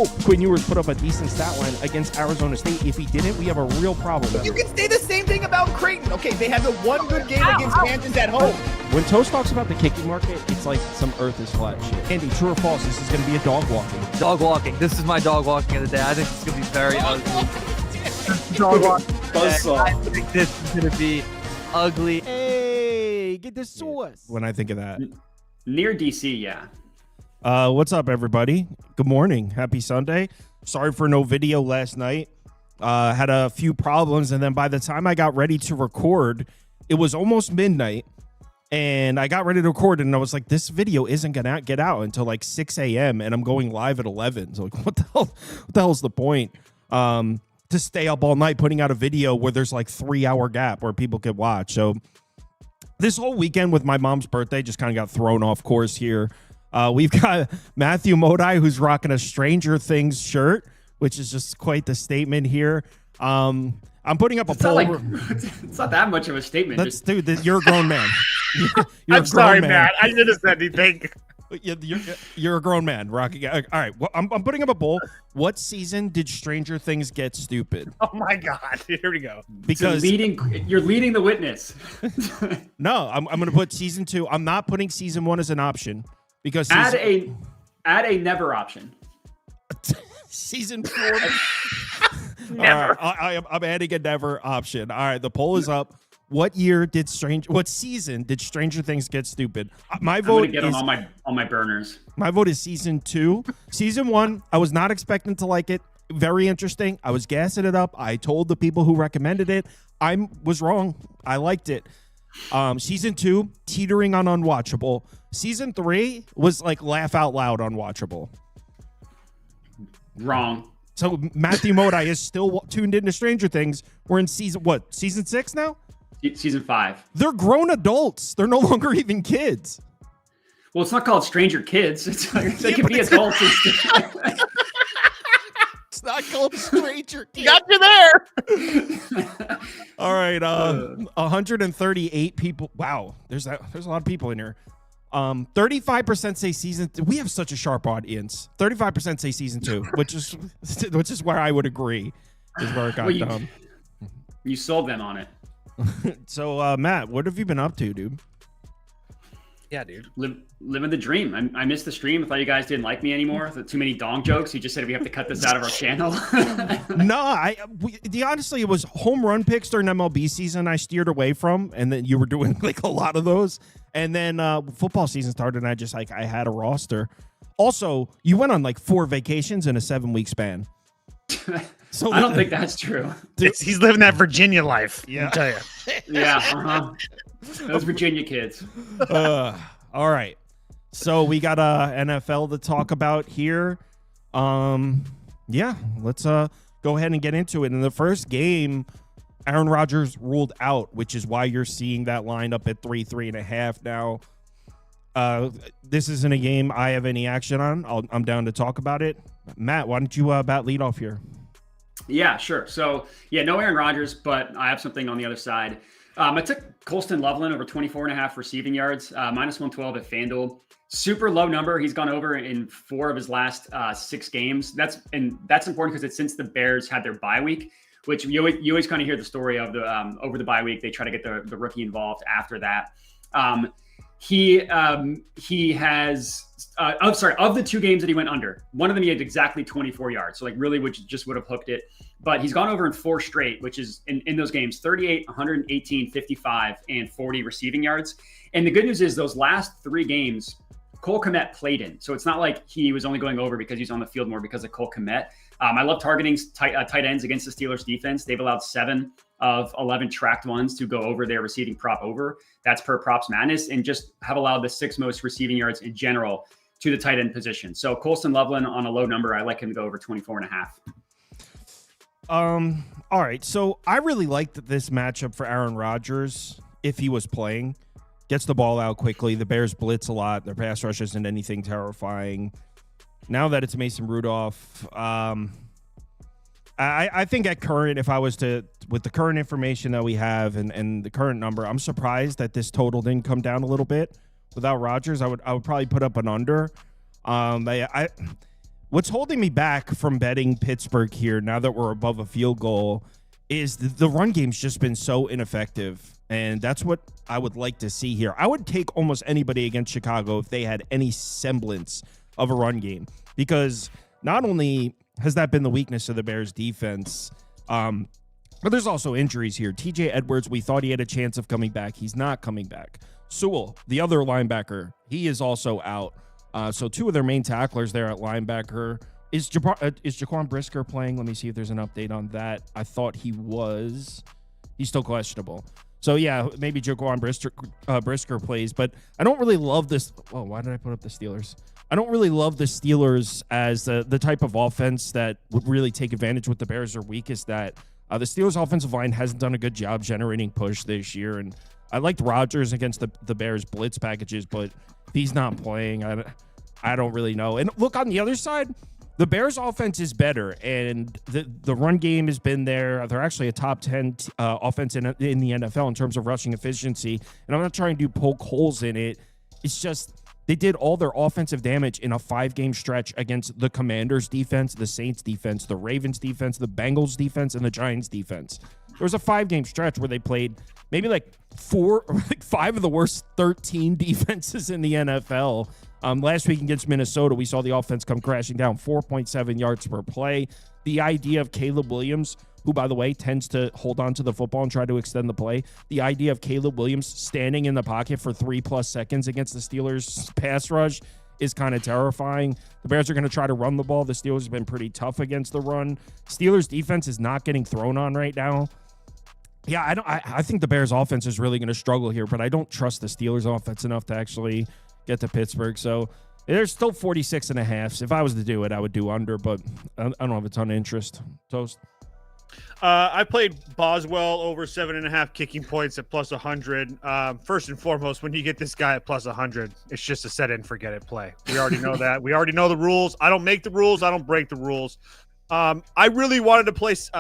Quinn Ewers put up a decent stat line against Arizona State. If he didn't, we have a real problem. You can say the same thing about Creighton. Okay, they had the one good game against Kansas at home. When Toast talks about the kicking market, it's like some earth is flat shit. Andy, true or false, this is going to be a dog walking. Dog walking. This is my dog walking of the day. I think it's going to be very ugly. Dog walking. I think this is going to be ugly. Hey, get the sauce. When I think of that. Near DC, yeah. What's up, everybody? Good morning. Happy Sunday. Sorry for no video last night. Had a few problems, and then by the time I got ready to record, it was almost midnight, and I got ready to record, and I was like, this video isn't gonna get out until like 6 a.m., and I'm going live at 11. So like, what the hell's the point? To stay up all night putting out a video where there's like 3-hour gap where people could watch. So this whole weekend with my mom's birthday just kind of got thrown off course here. We've got Matthew Modi, who's rocking a Stranger Things shirt, which is just quite the statement here. I'm putting up a poll. It's not that much of a statement. Dude, you're a grown man. I'm sorry, Matt. I didn't say anything. You're a grown man, Rocky. All right, well, I'm putting up a poll. What season did Stranger Things get stupid? Oh my God! Here we go. Because you're leading the witness. No, I'm going to put season 2. I'm not putting season 1 as an option. Because add a never option. Season 4. Never. I'm adding a never option. All right, the poll is up. What season did Stranger Things get stupid? My vote I'm gonna get them on my burners. My vote is season 2. Season 1, I was not expecting to like it. Very interesting. I was gassing it up. I told the people who recommended it. I was wrong. I liked it. Season 2, teetering on unwatchable. Season 3 was like laugh out loud unwatchable. Wrong. So Matthew Modi is still tuned into Stranger Things. We're in season 6 now? Season 5. They're grown adults. They're no longer even kids. Well, it's not called Stranger Kids. It's like, they can be adults. It's not called Stranger Kids. Got you there. All right, 138 people. Wow, there's a lot of people in here. 35% say season. We have such a sharp audience. 35% say season 2, which is where I would agree. Is where it got dumb. You sold them on it. So, Matt, what have you been up to, dude? Yeah, dude. Living the dream. I missed the stream. I thought you guys didn't like me anymore. Too many dong jokes. You just said we have to cut this out of our channel. No, honestly, it was home run picks during MLB season I steered away from, and then you were doing like a lot of those. And then football season started, and I had a roster. Also, you went on like 4 vacations in a 7-week span. So I don't think that's true. He's living that Virginia life. Yeah, I'll tell you. Yeah, those Virginia kids. All right, so we got NFL to talk about here. Yeah, let's go ahead and get into it. In the first game, Aaron Rodgers ruled out, which is why you're seeing that line up at 3.5 now. This isn't a game I have any action on. I'm down to talk about it. Matt, why don't you bat lead off here? Yeah, sure. So, no Aaron Rodgers, but I have something on the other side. I took Colston Loveland over 24.5 receiving yards, minus 112 at FanDuel. Super low number. He's gone over in 4 of his last 6 games. That's important because it's since the Bears had their bye week, which you always kind of hear the story of the over the bye week. They try to get the rookie involved after that. He has of the 2 games that he went under, one of them he had exactly 24 yards. So like really would have hooked it. But he's gone over in 4 straight, which is in those games, 38, 118, 55, and 40 receiving yards. And the good news is those last 3 games, Cole Kmet played in. So it's not like he was only going over because he's on the field more because of Cole Kmet. I love targeting tight ends against the Steelers defense. They've allowed 7 of 11 tracked ones to go over their receiving prop over. That's per Props Madness, and just have allowed the 6th most receiving yards in general to the tight end position. So Colston Loveland on a low number, I like him to go over 24.5. All right. So I really liked this matchup for Aaron Rodgers if he was playing. Gets the ball out quickly. The Bears blitz a lot. Their pass rush isn't anything terrifying. Now that it's Mason Rudolph, I think at current, if I was to, with the current information that we have and the current number, I'm surprised that this total didn't come down a little bit. Without Rodgers, I would probably put up an under. What's holding me back from betting Pittsburgh here now that we're above a field goal is the run game's just been so ineffective. And that's what I would like to see here. I would take almost anybody against Chicago if they had any semblance of a run game, because not only has that been the weakness of the Bears defense, but there's also injuries here. TJ Edwards, we thought he had a chance of coming back. He's not coming back. Sewell, the other linebacker, he is also out. So two of their main tacklers there at linebacker. Is Jaquan Brisker playing? Let me see if there's an update on that. I thought he was. He's still questionable. So, yeah, maybe Jaquan Brisker plays. But I don't really love this. Oh, why did I put up the Steelers? I don't really love the Steelers as the type of offense that would really take advantage what the Bears are weakest at. The Steelers' offensive line hasn't done a good job generating push this year. And I liked Rodgers against the Bears' blitz packages, but if he's not playing, I don't really know. And look, on the other side, the Bears' offense is better, and the run game has been there. They're actually a top 10 offense in the NFL in terms of rushing efficiency. And I'm not trying to poke holes in it. It's just they did all their offensive damage in a 5-game stretch against the Commanders' defense, the Saints' defense, the Ravens' defense, the Bengals' defense, and the Giants' defense. There was a 5-game stretch where they played maybe like 5 of the worst 13 defenses in the NFL. Last week against Minnesota, we saw the offense come crashing down 4.7 yards per play. The idea of Caleb Williams, who, by the way, tends to hold on to the football and try to extend the play. The idea of Caleb Williams standing in the pocket for 3+ seconds against the Steelers' pass rush is kind of terrifying. The Bears are going to try to run the ball. The Steelers have been pretty tough against the run. Steelers' defense is not getting thrown on right now. Yeah, I think the Bears' offense is really going to struggle here, but I don't trust the Steelers' offense enough to actually get to Pittsburgh. So there's still 46.5. If I was to do it, I would do under, but I don't have a ton of interest. Toast. I played Boswell over 7.5 kicking points at plus 100. First and foremost, when you get this guy at plus 100, it's just a set it and forget it play. We already know that. We already know the rules. I don't make the rules. I don't break the rules. I really wanted to place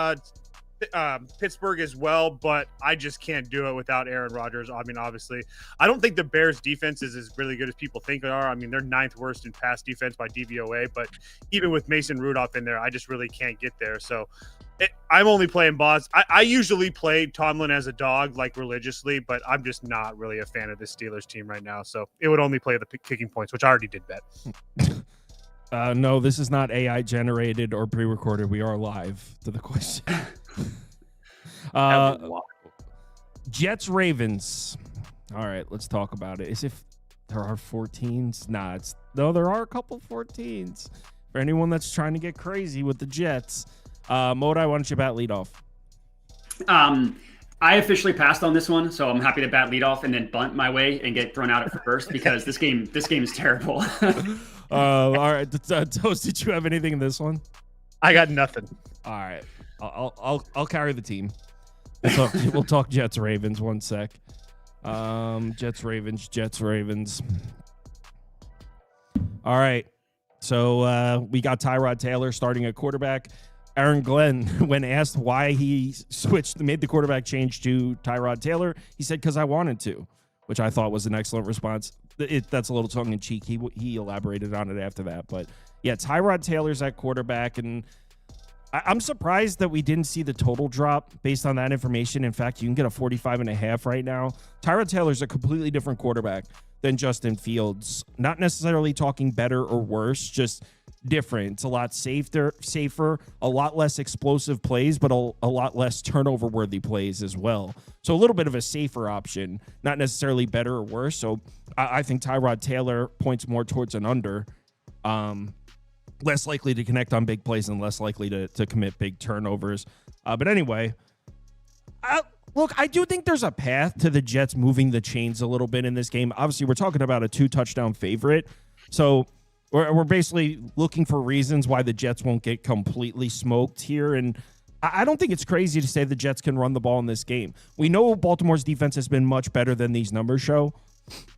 Pittsburgh as well, but I just can't do it without Aaron Rodgers. I mean, obviously, I don't think the Bears' defense is as really good as people think they are. I mean, they're 9th worst in pass defense by DVOA, but even with Mason Rudolph in there, I just really can't get there. So I'm only playing Boz. I usually play Tomlin as a dog, like religiously, but I'm just not really a fan of this Steelers team right now. So it would only play the kicking points, which I already did bet. No, this is not AI generated or pre-recorded. We are live to the question. Jets Ravens. All right, let's talk about it. As if there are 14s. No, there are a couple 14s. For anyone that's trying to get crazy with the Jets. Modi, why don't you bat lead off? I officially passed on this one, so I'm happy to bat lead off and then bunt my way and get thrown out at first because this game is terrible. All right, Toast, did you have anything in this one? I got nothing. All right, I'll carry the team. We'll talk Jets Ravens 1 sec. Jets Ravens. All right, so we got Tyrod Taylor starting at quarterback. Aaron Glenn, when asked why he made the quarterback change to Tyrod Taylor, he said, "Because I wanted to," which I thought was an excellent response. That's a little tongue-in-cheek. He elaborated on it after that. But, yeah, Tyrod Taylor's at quarterback, and I'm surprised that we didn't see the total drop based on that information. In fact, you can get a 45.5 right now. Tyrod Taylor's a completely different quarterback than Justin Fields. Not necessarily talking better or worse, just different. It's a lot safer, a lot less explosive plays, but a lot less turnover-worthy plays as well. So a little bit of a safer option, not necessarily better or worse. So I think Tyrod Taylor points more towards an under. Less likely to connect on big plays and less likely to commit big turnovers. But anyway, look, I do think there's a path to the Jets moving the chains a little bit in this game. Obviously, we're talking about a 2-touchdown favorite. So we're basically looking for reasons why the Jets won't get completely smoked here. And I don't think it's crazy to say the Jets can run the ball in this game. We know Baltimore's defense has been much better than these numbers show.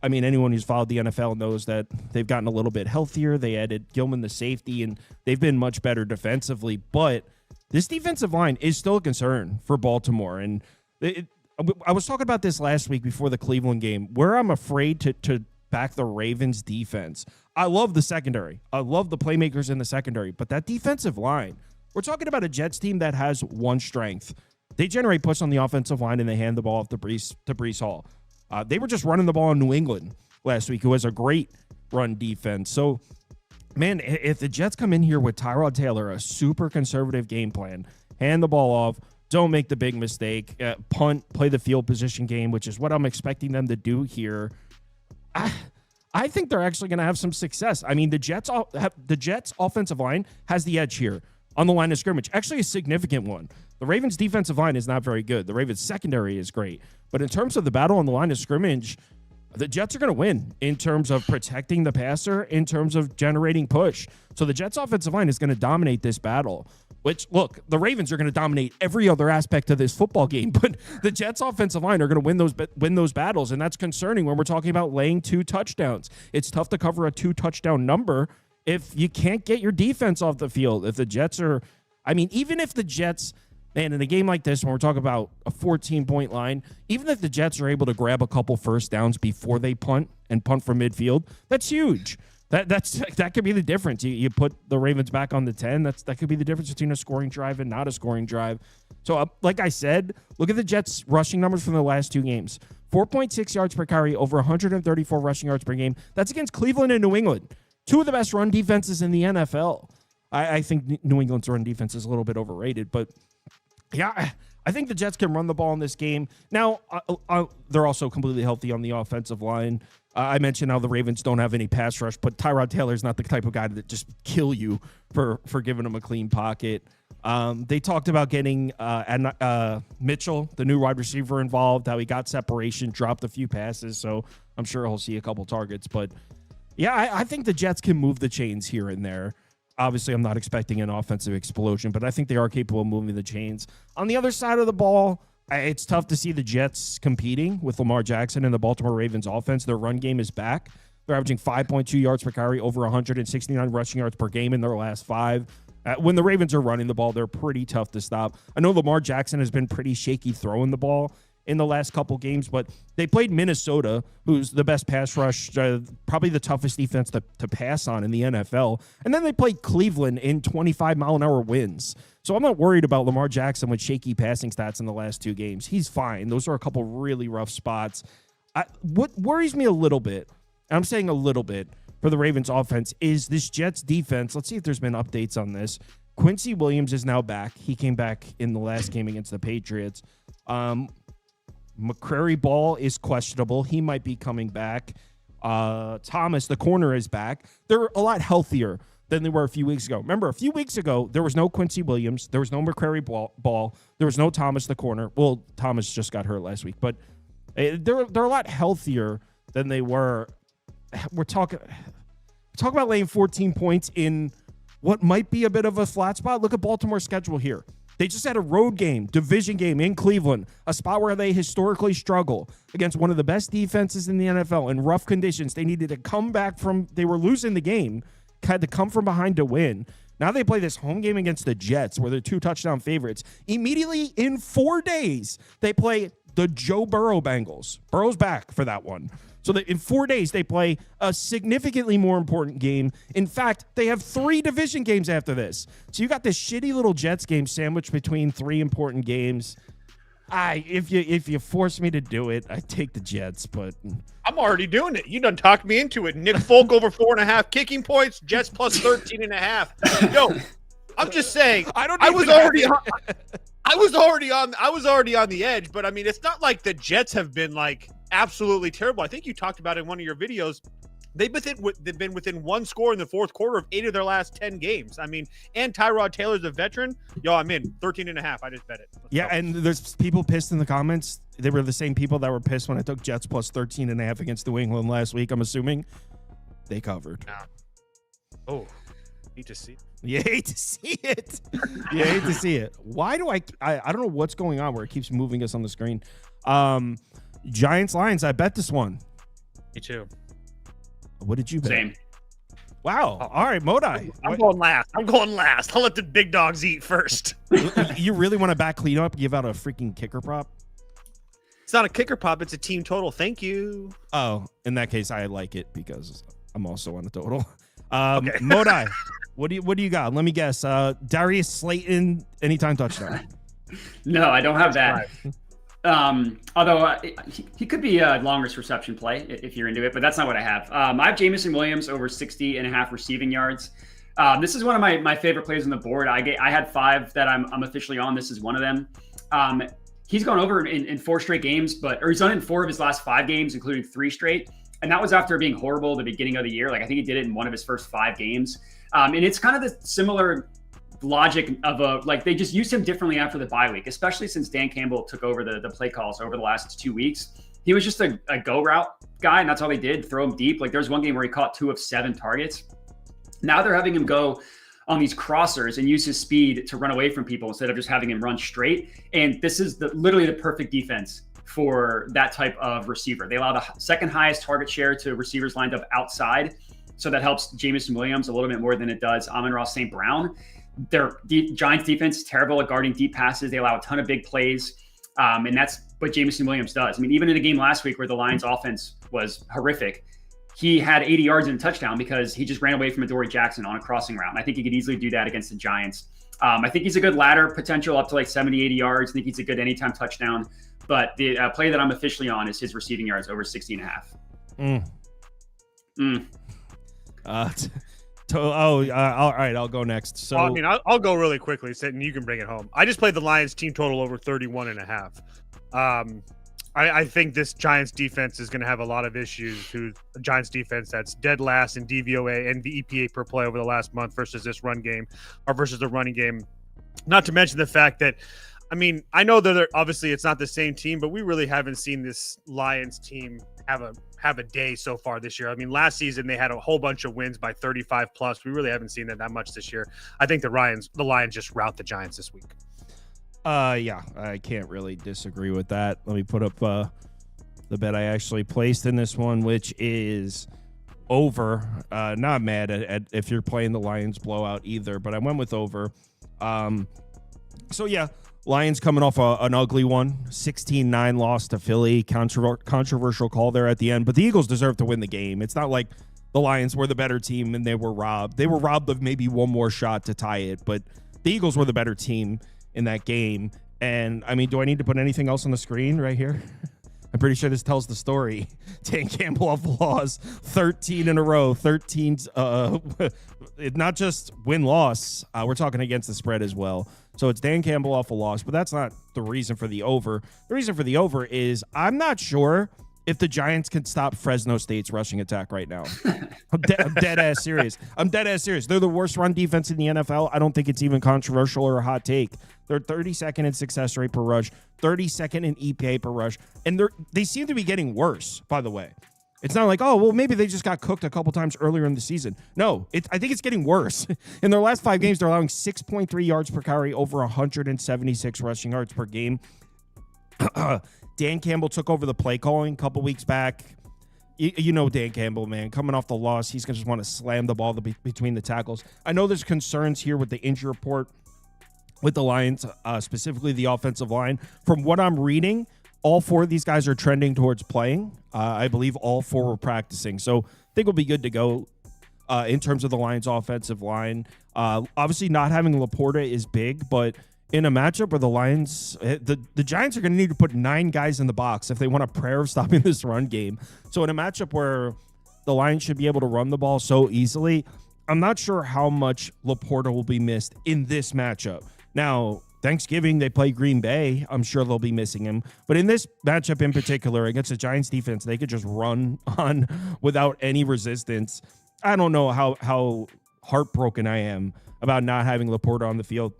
I mean, anyone who's followed the NFL knows that they've gotten a little bit healthier. They added Gilman, the safety, and they've been much better defensively. But this defensive line is still a concern for Baltimore. And I was talking about this last week before the Cleveland game, where I'm afraid to back the Ravens defense. I love the secondary. I love the playmakers in the secondary, but that defensive line, we're talking about a Jets team that has one strength. They generate push on the offensive line and they hand the ball off to Breece Hall. They were just running the ball in New England last week, who has a great run defense. So, man, if the Jets come in here with Tyrod Taylor, a super conservative game plan, hand the ball off, don't make the big mistake, punt, play the field position game, which is what I'm expecting them to do here, I think they're actually going to have some success. I mean, the Jets offensive line has the edge here on the line of scrimmage, actually a significant one. The Ravens defensive line is not very good. The Ravens secondary is great. But in terms of the battle on the line of scrimmage, the Jets are going to win in terms of protecting the passer, in terms of generating push. So the Jets offensive line is going to dominate this battle, which, look, the Ravens are going to dominate every other aspect of this football game, but the Jets offensive line are going to win those battles, and that's concerning when we're talking about laying 2 touchdowns. It's tough to cover a 2-touchdown number if you can't get your defense off the field. If the Jets are, I mean, even if the Jets, man, in a game like this, when we're talking about a 14-point line, even if the Jets are able to grab a couple first downs before they punt and punt from midfield, that's huge. That could be the difference. You put the Ravens back on the 10. That could be the difference between a scoring drive and not a scoring drive. So, like I said, look at the Jets' rushing numbers from the last 2 games. 4.6 yards per carry, over 134 rushing yards per game. That's against Cleveland and New England, 2 of the best run defenses in the NFL. I think New England's run defense is a little bit overrated, but yeah, I think the Jets can run the ball in this game. Now, they're also completely healthy on the offensive line. I mentioned how the Ravens don't have any pass rush, but Tyrod Taylor is not the type of guy that just kill you for giving him a clean pocket. They talked about getting Mitchell, the new wide receiver, involved, how he got separation, dropped a few passes, so I'm sure he'll see a couple targets. But, yeah, I think the Jets can move the chains here and there. Obviously, I'm not expecting an offensive explosion, but I think they are capable of moving the chains. On the other side of the ball, it's tough to see the Jets competing with Lamar Jackson and the Baltimore Ravens offense. Their run game is back. They're averaging 5.2 yards per carry, over 169 rushing yards per game in their last 5. When the Ravens are running the ball, they're pretty tough to stop. I know Lamar Jackson has been pretty shaky throwing the ball in the last couple games, but they played Minnesota, who's the best pass rush, probably the toughest defense to pass on in the NFL. And then they played Cleveland in 25-mile-an-hour winds. So I'm not worried about Lamar Jackson with shaky passing stats in the last 2 games. He's fine. Those are a couple really rough spots. What worries me a little bit, and I'm saying a little bit, for the Ravens offense is this Jets defense. Let's see if there's been updates on this. Quincy Williams is now back. He came back in the last game against the Patriots. McCrary Ball is questionable. He might be coming back. Thomas, the corner, is back. They're a lot healthier than they were a few weeks ago. Remember, a few weeks ago, there was no Quincy Williams. There was no McCrary Ball. There was no Thomas, the corner. Well, Thomas just got hurt last week. But they're a lot healthier than they were. We're talking about laying 14 points in what might be a bit of a flat spot. Look at Baltimore's schedule here. They just had a road game, division game in Cleveland, a spot where they historically struggle against one of the best defenses in the NFL in rough conditions. They needed to come back from, they were losing the game, had to come from behind to win. Now they play this home game against the Jets where they're 2-touchdown favorites. Immediately in 4 days, they play the Joe Burrow Bengals. Burrow's back for that one. So that in 4 days, they play a significantly more important game. In fact, they have 3 division games after this. So you got this shitty little Jets game sandwiched between 3 important games. If you force me to do it, I take the Jets, but I'm already doing it. You done talked me into it. Nick Folk over 4.5 kicking points, Jets plus 13.5. Yo, I'm just saying. I was already on the edge, but I mean, it's not like the Jets have been like absolutely terrible. I think you talked about it in one of your videos. They've been within 1 score in the fourth quarter of 8 of their last 10 games. I mean, and Tyrod Taylor's a veteran. Yo, I'm in 13.5. I just bet it. Let's go. And there's people pissed in the comments. They were the same people that were pissed when I took Jets plus 13.5 against New England last week. I'm assuming they covered. Oh, hate to see. You hate to see it. You hate to see it. Why do I don't know what's going on where it keeps moving us on the screen. Giants Lions. I bet this one. Me too. What did you bet? Same. Wow. All right, Modi. I'm going last. I'll let the big dogs eat first. You really want to back clean up, give out a freaking kicker prop? It's not a kicker pop. It's a team total. Thank you. Oh, in that case, I like it because I'm also on the total. Okay. Modi, what do you got? Let me guess. Darius Slayton, anytime touchdown. No, I don't have that. Although he could be a longest reception play if you're into it, but that's not what I have. I have Jameson Williams over 60.5 receiving yards. This is one of my favorite plays on the board. I had 5 that I'm officially on. This is one of them. He's gone over in 4 straight games, or he's done it in 4 of his last 5 games, including 3 straight. And that was after being horrible at the beginning of the year. Like I think he did it in one of his first 5 games. And it's kind of the similar logic of they just used him differently after the bye week, especially since Dan Campbell took over the play calls over the last 2 weeks. He was just a go route guy, and that's all they did, throw him deep. Like there was one game where he caught 2 of 7 targets. Now they're having him go on these crossers and use his speed to run away from people instead of just having him run straight. And this is literally the perfect defense for that type of receiver. They allow the second highest target share to receivers lined up outside. So that helps Jameson Williams a little bit more than it does Amon-Ra St. Brown. Their Giants defense is terrible at guarding deep passes. They allow a ton of big plays. And that's what Jameson Williams does. I mean, even in the game last week where the Lions offense was horrific, he had 80 yards and a touchdown because he just ran away from Adoree Jackson on a crossing route. And I think he could easily do that against the Giants. I think he's a good ladder potential up to like 70, 80 yards. I think he's a good anytime touchdown. But the play that I'm officially on is his receiving yards over 60.5. All right, I'll go next. So I mean, I'll go really quickly, and you can bring it home. I just played the Lions team total over 31.5. I think this Giants defense is going to have a lot of issues. The Giants defense that's dead last in DVOA and the EPA per play over the last month versus this run game, or versus the running game. Not to mention the fact that, I mean, I know that obviously it's not the same team, but we really haven't seen this Lions team have a day so far this year. I mean, last season they had a whole bunch of wins by 35 plus. We really haven't seen that much this year. I think the Lions just rout the Giants this week. Yeah, I can't really disagree with that. Let me put up the bet I actually placed in this one, which is over. Not mad at if you're playing the Lions blowout either, but I went with over. So yeah, Lions coming off an ugly one, 16-9 loss to Philly. Controversial call there at the end, but the Eagles deserve to win the game. It's not like the Lions were the better team and they were robbed. They were robbed of maybe one more shot to tie it, but the Eagles were the better team in that game. And I mean, do I need to put anything else on the screen right here? I'm pretty sure this tells the story. Dan Campbell off loss, 13 in a row, 13. Not just win-loss. We're talking against the spread as well. So it's Dan Campbell off a loss, but that's not the reason for the over. The reason for the over is I'm not sure if the Giants can stop Fresno State's rushing attack right now. I'm dead ass serious. They're the worst run defense in the NFL. I don't think it's even controversial or a hot take. They're 32nd in success rate per rush, 32nd in EPA per rush, and they seem to be getting worse, by the way. It's not like, oh, well, maybe they just got cooked a couple times earlier in the season. No, I think it's getting worse. In their last 5 games, they're allowing 6.3 yards per carry, over 176 rushing yards per game. Dan Campbell took over the play calling a couple weeks back. You know Dan Campbell, man. Coming off the loss, he's going to just want to slam the ball between the tackles. I know there's concerns here with the injury report with the Lions, specifically the offensive line. From what I'm reading, all 4 of these guys are trending towards playing. I believe all 4 were practicing. So I think we'll be good to go in terms of the Lions offensive line. Obviously, not having Laporta is big, but in a matchup where the Lions, the Giants are going to need to put 9 guys in the box if they want a prayer of stopping this run game. So in a matchup where the Lions should be able to run the ball so easily, I'm not sure how much Laporta will be missed in this matchup. Now, Thanksgiving, they play Green Bay. I'm sure they'll be missing him. But in this matchup in particular, against the Giants defense, they could just run on without any resistance. I don't know how heartbroken I am about not having Laporta on the field.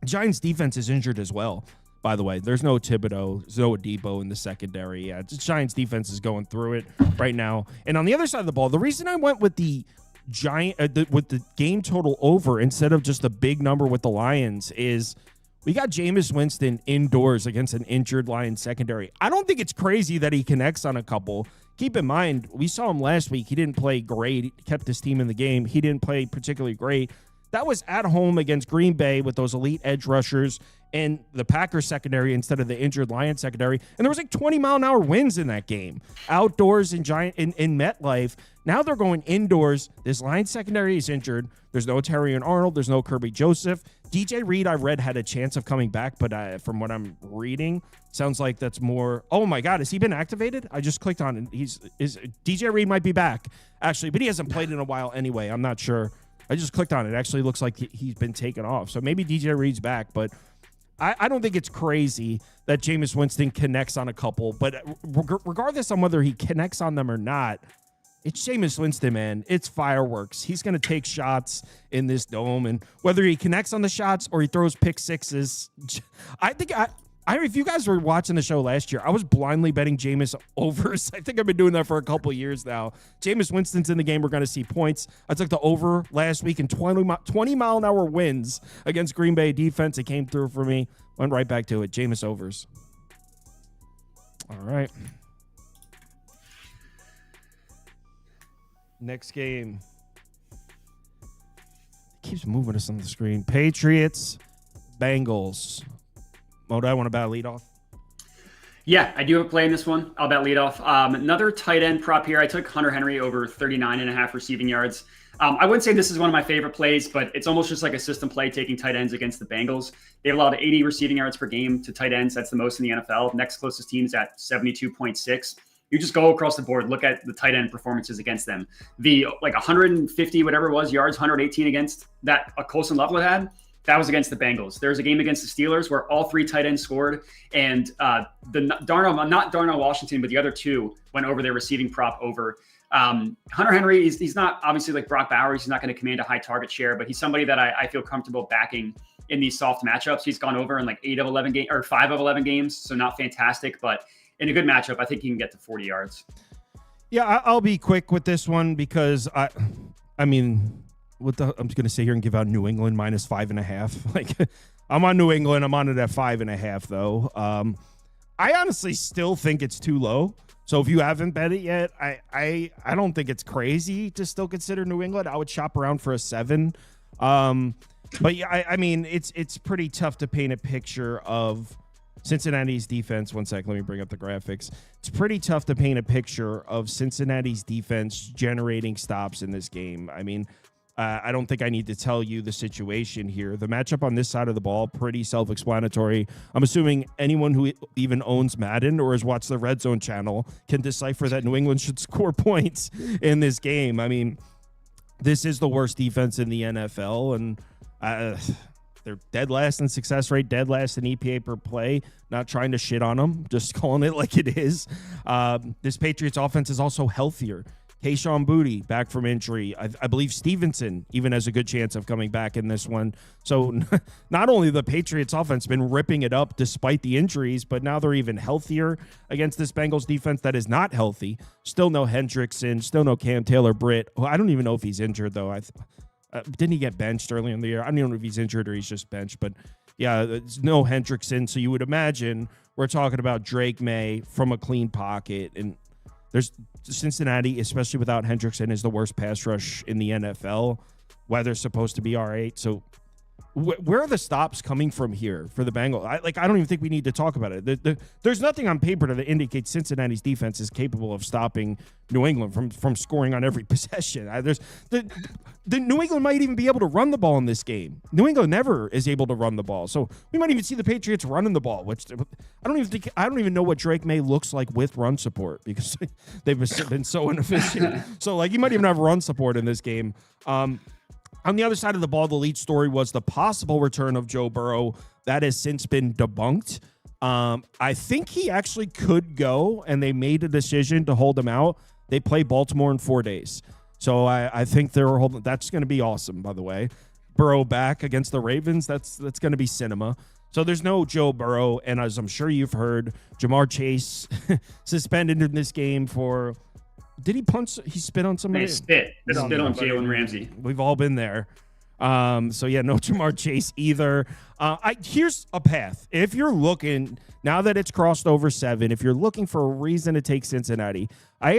Giants defense is injured as well, by the way. There's no Thibodeau, there's no Debo in the secondary. Yeah, Giants defense is going through it right now. And on the other side of the ball, the reason I went with the with the game total over instead of just a big number with the Lions is we got Jameis Winston indoors against an injured Lions secondary. I don't think it's crazy that he connects on a couple. Keep in mind, we saw him last week. He didn't play great. He kept his team in the game. He didn't play particularly great. that was at home against Green Bay with those elite edge rushers and the Packers secondary instead of the injured Lions secondary. And there was like 20-mile-an-hour winds in that game. Outdoors in MetLife. Now they're going indoors. This Lions secondary is injured. There's no Terry and Arnold. There's no Kirby Joseph. DJ Reed, I read, had a chance of coming back, but from what I'm reading, sounds like that's more. Oh my God, has he been activated? I just clicked on it. DJ Reed might be back actually, but he hasn't played in a while anyway. I'm not sure. I just clicked on it. Actually, looks like he's been taken off. So maybe DJ Reed's back, but I don't think it's crazy that Jameis Winston connects on a couple. But regardless on whether he connects on them or not, it's Jameis Winston, man. It's fireworks. He's going to take shots in this dome, and whether he connects on the shots or he throws pick sixes, I think if you guys were watching the show last year, I was blindly betting Jameis overs. I think I've been doing that for a couple years now. Jameis Winston's in the game. We're going to see points. I took the over last week in 20-mile-an-hour winds against Green Bay defense. It came through for me. Went right back to it. Jameis overs. All right. Next game. It keeps moving us on the screen. Patriots, Bengals. Mo, do I want to bat lead off? Yeah, I do have a play in this one. I'll bet lead off. Another tight end prop here. I took Hunter Henry over 39.5 receiving yards. I wouldn't say this is one of my favorite plays, but it's almost just like a system play taking tight ends against the Bengals. They have allowed 80 receiving yards per game to tight ends. That's the most in the NFL. Next closest team is at 72.6. You just go across the board, look at the tight end performances against them. The 150, whatever it was, yards, 118 against that Colson Loveland had, that was against the Bengals. There's a game against the Steelers where all three tight ends scored, and not Darnell Washington, but the other two went over their receiving prop over. Hunter Henry, he's not obviously like Brock Bowers. He's not going to command a high target share, but he's somebody that I feel comfortable backing in these soft matchups. He's gone over in like 8 of 11 games or 5 of 11 games, so not fantastic, but in a good matchup, I think he can get to 40 yards. Yeah, I'll be quick with this one because I'm just going to sit here and give out New England minus 5.5. Like, I'm on New England. I'm on it at 5.5 though. I honestly still think it's too low. So if you haven't bet it yet, I don't think it's crazy to still consider New England. I would shop around for a 7. But yeah, I mean, it's pretty tough to paint a picture of Cincinnati's defense. One sec, let me bring up the graphics. It's pretty tough to paint a picture of Cincinnati's defense generating stops in this game. I mean, I don't think I need to tell you the situation here. The matchup on this side of the ball, pretty self-explanatory. I'm assuming anyone who even owns Madden or has watched the Red Zone channel can decipher that New England should score points in this game. I mean, this is the worst defense in the NFL, and they're dead last in success rate, dead last in EPA per play. Not trying to shit on them, just calling it like it is. This Patriots offense is also healthier. Kayshon Boutte back from injury. I believe Stevenson even has a good chance of coming back in this one. So not only the Patriots offense been ripping it up despite the injuries, but now they're even healthier against this Bengals defense that is not healthy. Still no Hendrickson, still no Cam Taylor-Britt. Well, I don't even know if he's injured, though. Didn't he get benched early in the year? I don't even know if he's injured or he's just benched. But, yeah, there's no Hendrickson. So you would imagine we're talking about Drake May from a clean pocket. And there's Cincinnati, especially without Hendrickson, is the worst pass rush in the NFL. Weather's supposed to be all right. So where are the stops coming from here for the Bengals? I don't even think we need to talk about it. There's nothing on paper that indicates Cincinnati's defense is capable of stopping New England from scoring on every possession. The New England might even be able to run the ball in this game. New England never is able to run the ball, so we might even see the Patriots running the ball. Which I don't even know what Drake May looks like with run support because they've been so inefficient. So you might even have run support in this game. On the other side of the ball, the lead story was the possible return of Joe Burrow. That has since been debunked. I think he actually could go, and they made a decision to hold him out. They play Baltimore in 4 days. So I think they're holding. That's going to be awesome, by the way. Burrow back against the Ravens, that's going to be cinema. So there's no Joe Burrow, and as I'm sure you've heard, Jamar Chase suspended in this game for... Did he punch? He spit on somebody? Spit on Jalen Ramsey. We've all been there. So, yeah, no Jamar Chase either. Here's a path. If you're looking, now that it's crossed over 7, if you're looking for a reason to take Cincinnati, I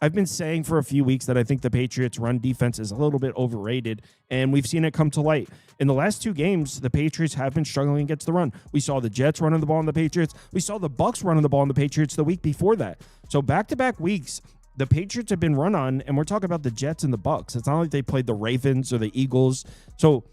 I've been saying for a few weeks that I think the Patriots' run defense is a little bit overrated, and we've seen it come to light. In the last 2 games, the Patriots have been struggling against the run. We saw the Jets running the ball on the Patriots. We saw the Bucs running the ball on the Patriots the week before that. So back-to-back weeks, the Patriots have been run on, and we're talking about the Jets and the Bucs. It's not like they played the Ravens or the Eagles. So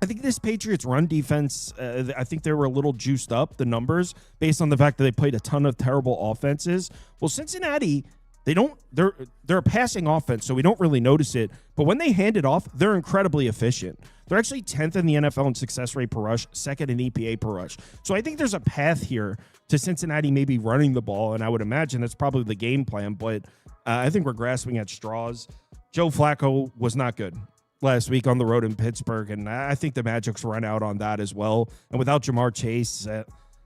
I think this Patriots run defense, I think they were a little juiced up, the numbers, based on the fact that they played a ton of terrible offenses. Well, Cincinnati, they're a passing offense, so we don't really notice it. But when they hand it off, they're incredibly efficient. They're actually 10th in the NFL in success rate per rush, 2nd in EPA per rush. So I think there's a path here to Cincinnati maybe running the ball, and I would imagine that's probably the game plan. But I think we're grasping at straws. Joe Flacco was not good last week on the road in Pittsburgh, and I think the Magic's run out on that as well. And without Jamar Chase,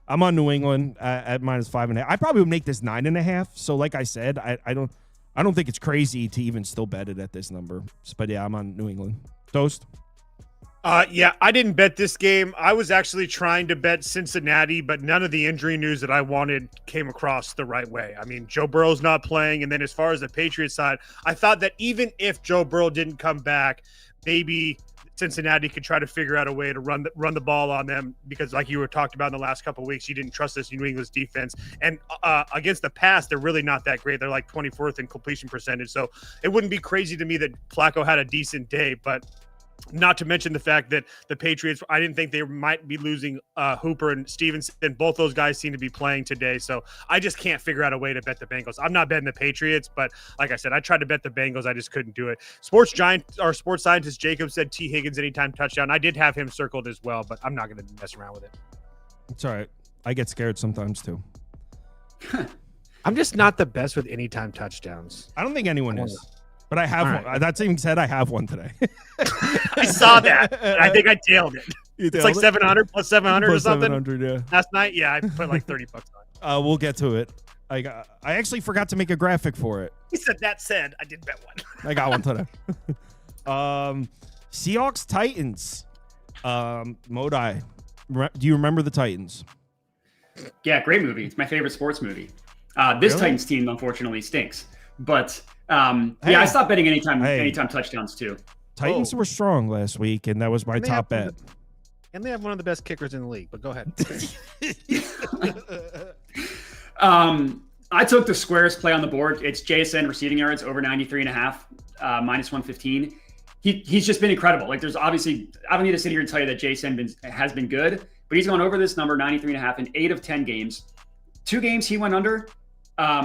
I'm on New England at -5.5. I probably would make this 9.5. So, like I said, I don't think it's crazy to even still bet it at this number. But yeah, I'm on New England. Toast. Yeah, I didn't bet this game. I was actually trying to bet Cincinnati, but none of the injury news that I wanted came across the right way. I mean, Joe Burrow's not playing, and then as far as the Patriots side, I thought that even if Joe Burrow didn't come back, maybe Cincinnati could try to figure out a way to run the ball on them, because like you were talked about in the last couple of weeks, you didn't trust this New England's defense. And against the pass, they're really not that great. They're like 24th in completion percentage. So it wouldn't be crazy to me that Flacco had a decent day, but not to mention the fact that the Patriots, I didn't think they might be losing Hooper and Stevenson. Both those guys seem to be playing today. So I just can't figure out a way to bet the Bengals. I'm not betting the Patriots, but like I said, I tried to bet the Bengals. I just couldn't do it. Sports scientist Jacob said T. Higgins anytime touchdown. I did have him circled as well, but I'm not going to mess around with it. It's all right. I get scared sometimes too. I'm just not the best with anytime touchdowns. I don't think anyone is. But I have one. That's even said I have one today. I saw that. I think I tailed it. It's like 700 plus 700 plus or something. 700, yeah. Last night, yeah, I put like $30 on it. We'll get to it. I actually forgot to make a graphic for it. He said that said, I did bet one. I got one today. Seahawks Titans. Modai, do you remember the Titans? Yeah, great movie. It's my favorite sports movie. This really? Titans team unfortunately stinks, but yeah, I stopped betting anytime touchdowns too. Titans were strong last week, and that was my top bet. And they have one of the best kickers in the league. But go ahead. I took the squarest play on the board. It's JSN receiving yards over 93.5, -115. He's just been incredible. Like, there's obviously, I don't need to sit here and tell you that JSN has been good, but he's gone over this number 93.5 in 8 of 10 games. 2 games he went under.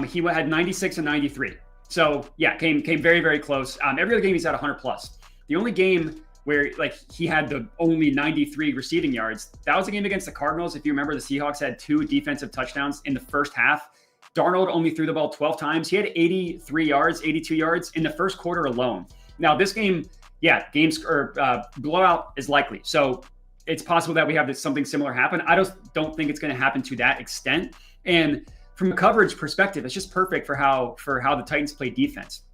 He had 96 and 93. So yeah, came very, very close. Every other game he's had 100 plus. The only game where like he had the only 93 receiving yards, that was a game against the Cardinals. If you remember, the Seahawks had 2 defensive touchdowns in the first half. Darnold only threw the ball 12 times. He had 83 yards, 82 yards in the first quarter alone. Now this game, yeah, blowout is likely. So it's possible that we have something similar happen. I just don't think it's going to happen to that extent. And from a coverage perspective, it's just perfect for how the Titans play defense.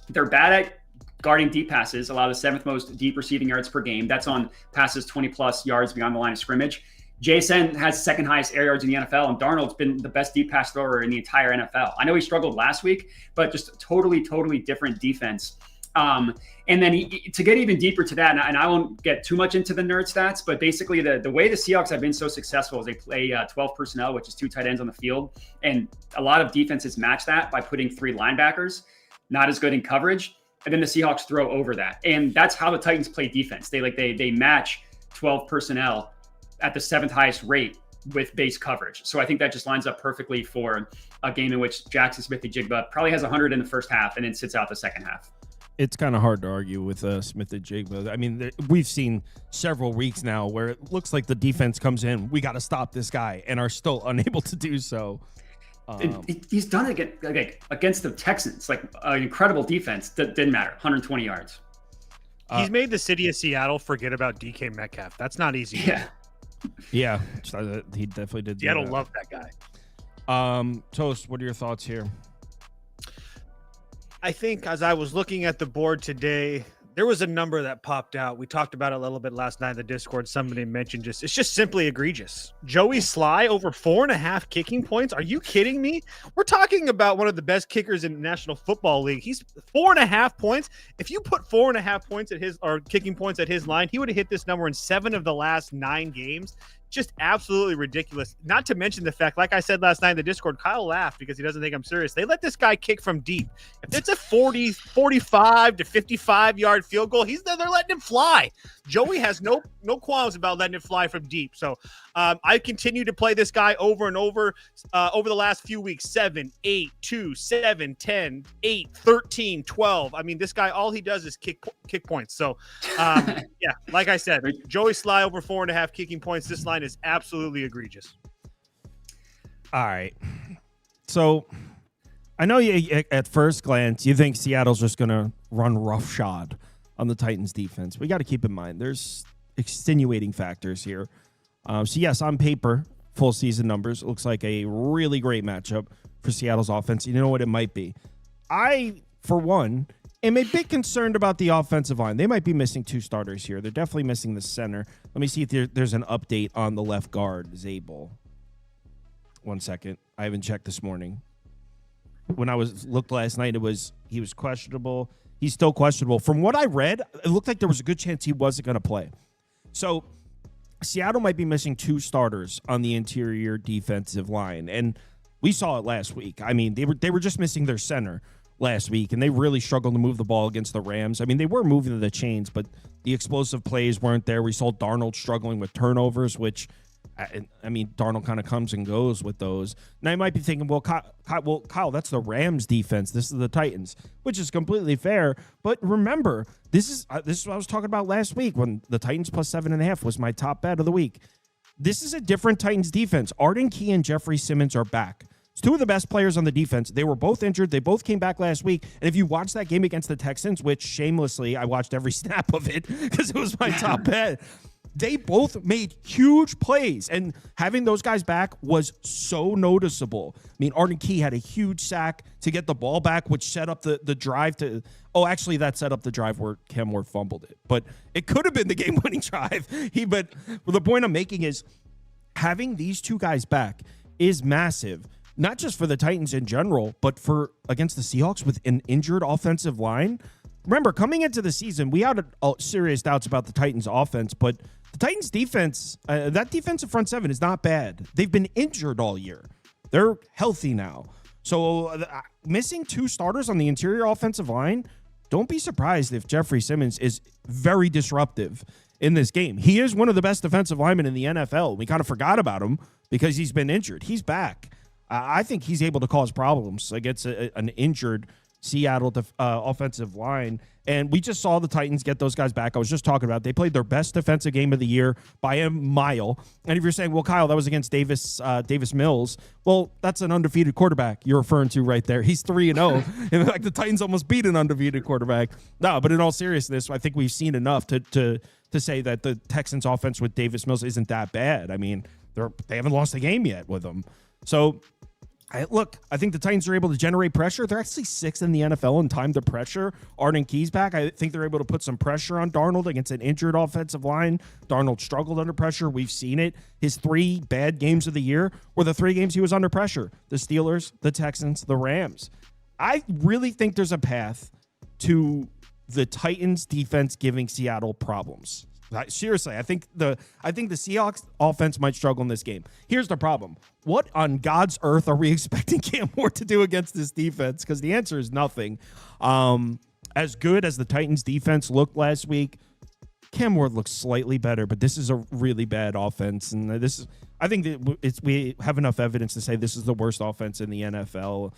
They're bad at guarding deep passes, allow the 7th most deep receiving yards per game. That's on passes 20 plus yards beyond the line of scrimmage. JSN has 2nd highest air yards in the NFL, and Darnold's been the best deep pass thrower in the entire NFL. I know he struggled last week, but just totally different defense. And then to get even deeper to that, and I won't get too much into the nerd stats, but basically the way the Seahawks have been so successful is they play 12 personnel, which is 2 tight ends on the field. And a lot of defenses match that by putting 3 linebackers, not as good in coverage. And then the Seahawks throw over that. And that's how the Titans play defense. They match 12 personnel at the 7th highest rate with base coverage. So I think that just lines up perfectly for a game in which Jackson Smith-Njigba probably has 100 in the first half and then sits out the second half. It's kind of hard to argue with Smith-Njigba. I mean, we've seen several weeks now where it looks like the defense comes in, we got to stop this guy, and are still unable to do so. He's done it against the Texans, like an incredible defense that didn't matter, 120 yards. He's made the city of Seattle forget about DK Metcalf. That's not easy. Yeah, he definitely did. Seattle love that guy. Toast, what are your thoughts here? I think as I was looking at the board today, there was a number that popped out. We talked about it a little bit last night in the Discord. Somebody mentioned it's just simply egregious. Joey Sly over 4.5 kicking points. Are you kidding me? We're talking about one of the best kickers in the National Football League. He's 4.5 points. If you put 4.5 points at his or kicking points at his line, he would have hit this number in 7 of the last 9 games. Just absolutely ridiculous. Not to mention the fact, like I said last night in the Discord, Kyle laughed because he doesn't think I'm serious. They let this guy kick from deep. If it's a 40, 45 to 55 yard field goal, they're letting him fly. Joey has no qualms about letting it fly from deep. So I continue to play this guy over and over the last few weeks. 7, 8, 2, 7, 10, 8, 13, 12. I mean, this guy, all he does is kick points. So yeah, like I said, Joey Sly over 4.5 kicking points. This line is absolutely egregious. All right. So I know you at first glance, you think Seattle's just going to run roughshod on the Titans defense. We got to keep in mind there's extenuating factors here. So yes, on paper, full season numbers, it looks like a really great matchup for Seattle's offense. You know what it might be? I, for one, am a bit concerned about the offensive line. They might be missing 2 starters here. They're definitely missing the center. Let me see if there's an update on the left guard, Zabel. 1 second. I haven't checked this morning. When I looked last night, he was questionable. He's still questionable. From what I read, it looked like there was a good chance he wasn't going to play. So Seattle might be missing 2 starters on the interior defensive line, and we saw it last week. I mean, they were just missing their center last week, and they really struggled to move the ball against the Rams. I mean, they were moving the chains, but the explosive plays weren't there. We saw Darnold struggling with turnovers, which, I mean, Darnold kind of comes and goes with those. Now, you might be thinking, well, Kyle, that's the Rams defense. This is the Titans, which is completely fair. But remember, this is what I was talking about last week when the Titans plus 7.5 was my top bet of the week. This is a different Titans defense. Arden Key and Jeffrey Simmons are back. It's 2 of the best players on the defense. They were both injured. They both came back last week. And if you watch that game against the Texans, which shamelessly, I watched every snap of it because it was my top bet, they both made huge plays. And having those guys back was so noticeable. I mean, Arden Key had a huge sack to get the ball back, which set up the drive to – oh, actually, that set up the drive where Cam Ward fumbled it. But it could have been the game-winning drive. But the point I'm making is having these 2 guys back is massive. Not just for the Titans in general, but for against the Seahawks with an injured offensive line. Remember, coming into the season, we had serious doubts about the Titans' offense, but the Titans' defense, that defensive front 7 is not bad. They've been injured all year. They're healthy now. So missing 2 starters on the interior offensive line, don't be surprised if Jeffrey Simmons is very disruptive in this game. He is one of the best defensive linemen in the NFL. We kind of forgot about him because he's been injured. He's back. I think he's able to cause problems against an injured Seattle offensive line. And we just saw the Titans get those guys back. I was just talking about it. They played their best defensive game of the year by a mile. And if you're saying, well, Kyle, that was against Davis Mills. Well, that's an undefeated quarterback you're referring to right there. He's 3-0. In fact, the Titans almost beat an undefeated quarterback. No, but in all seriousness, I think we've seen enough to say that the Texans offense with Davis Mills isn't that bad. I mean, they haven't lost a game yet with him. So, I think the Titans are able to generate pressure. They're actually 6th in the NFL in time to pressure. Arden Key's back. I think they're able to put some pressure on Darnold against an injured offensive line. Darnold struggled under pressure. We've seen it. His 3 bad games of the year were the 3 games he was under pressure. The Steelers, the Texans, the Rams. I really think there's a path to the Titans defense giving Seattle problems. Seriously, I think the Seahawks offense might struggle in this game. Here's the problem. What on God's earth are we expecting Cam Ward to do against this defense? Because the answer is nothing. As good as the Titans defense looked last week, Cam Ward looks slightly better, but this is a really bad offense. And I think that we have enough evidence to say this is the worst offense in the NFL.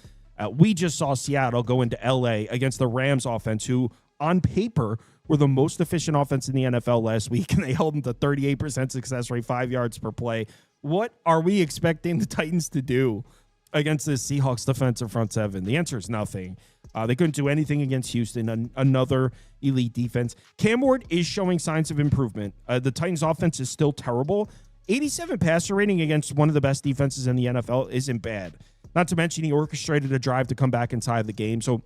We just saw Seattle go into LA against the Rams offense, who on paper were the most efficient offense in the NFL last week, and they held them to 38% success rate, 5 yards per play. What are we expecting the Titans to do against this Seahawks defensive front 7? The answer is nothing. They couldn't do anything against Houston, another elite defense. Cam Ward is showing signs of improvement. The Titans offense is still terrible. 87 passer rating against one of the best defenses in the NFL isn't bad. Not to mention he orchestrated a drive to come back inside the game. So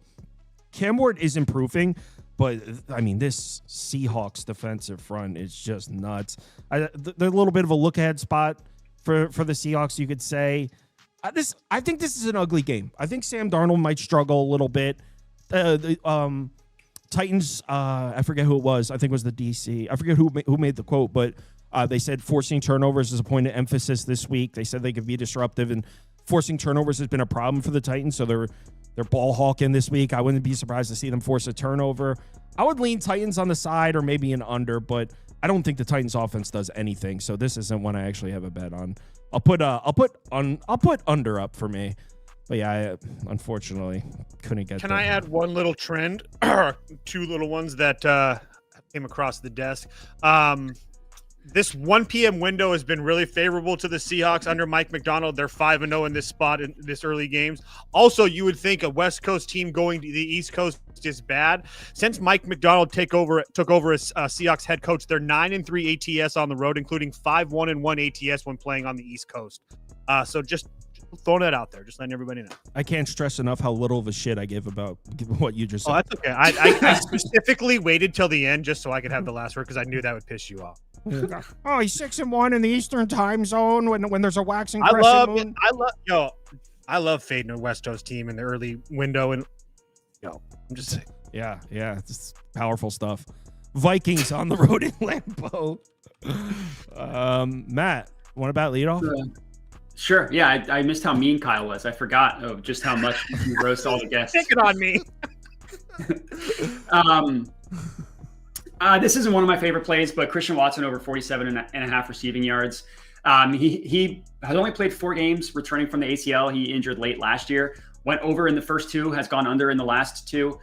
Cam Ward is improving. But I mean, this Seahawks defensive front is just nuts. They're a little bit of a look ahead spot for the Seahawks, you could say. I think this is an ugly game. I think Sam Darnold might struggle a little bit. The Titans, I forget who it was. I think it was the DC. I forget who made the quote, but they said forcing turnovers is a point of emphasis this week. They said they could be disruptive, and forcing turnovers has been a problem for the Titans, so they're ball hawking this week. I wouldn't be surprised to see them force a turnover. I would lean Titans on the side or maybe an under, but I don't think the Titans offense does anything. So this isn't one I actually have a bet on. I'll put under up for me. But yeah, I unfortunately couldn't get. Can I add one little trend? Two little ones that came across the desk. This 1 p.m. window has been really favorable to the Seahawks under Mike Macdonald. They're 5-0 in this spot in this early games. Also, you would think a West Coast team going to the East Coast is bad. Since Mike Macdonald took over as Seahawks head coach, they're 9-3 ATS on the road, including 5-1-1 ATS when playing on the East Coast. So just throwing that out there, just letting everybody know. I can't stress enough how little of a shit I give about what you just said. Oh, that's okay. I specifically waited till the end just so I could have the last word because I knew that would piss you off. Oh, he's 6-1 in the Eastern time zone when there's a waxing crescent moon. I love fading a West Coast team in the early window, and I'm just saying. Yeah, it's powerful stuff. Vikings on the road in Lambeau. Matt, want to bat leadoff? Sure. Yeah, I missed how mean Kyle was. I forgot just how much he roast all the guests. Take it on me. This isn't one of my favorite plays, but Christian Watson over 47.5 receiving yards. He has only played 4 games returning from the ACL. He injured late last year. Went over in the first 2, has gone under in the last 2.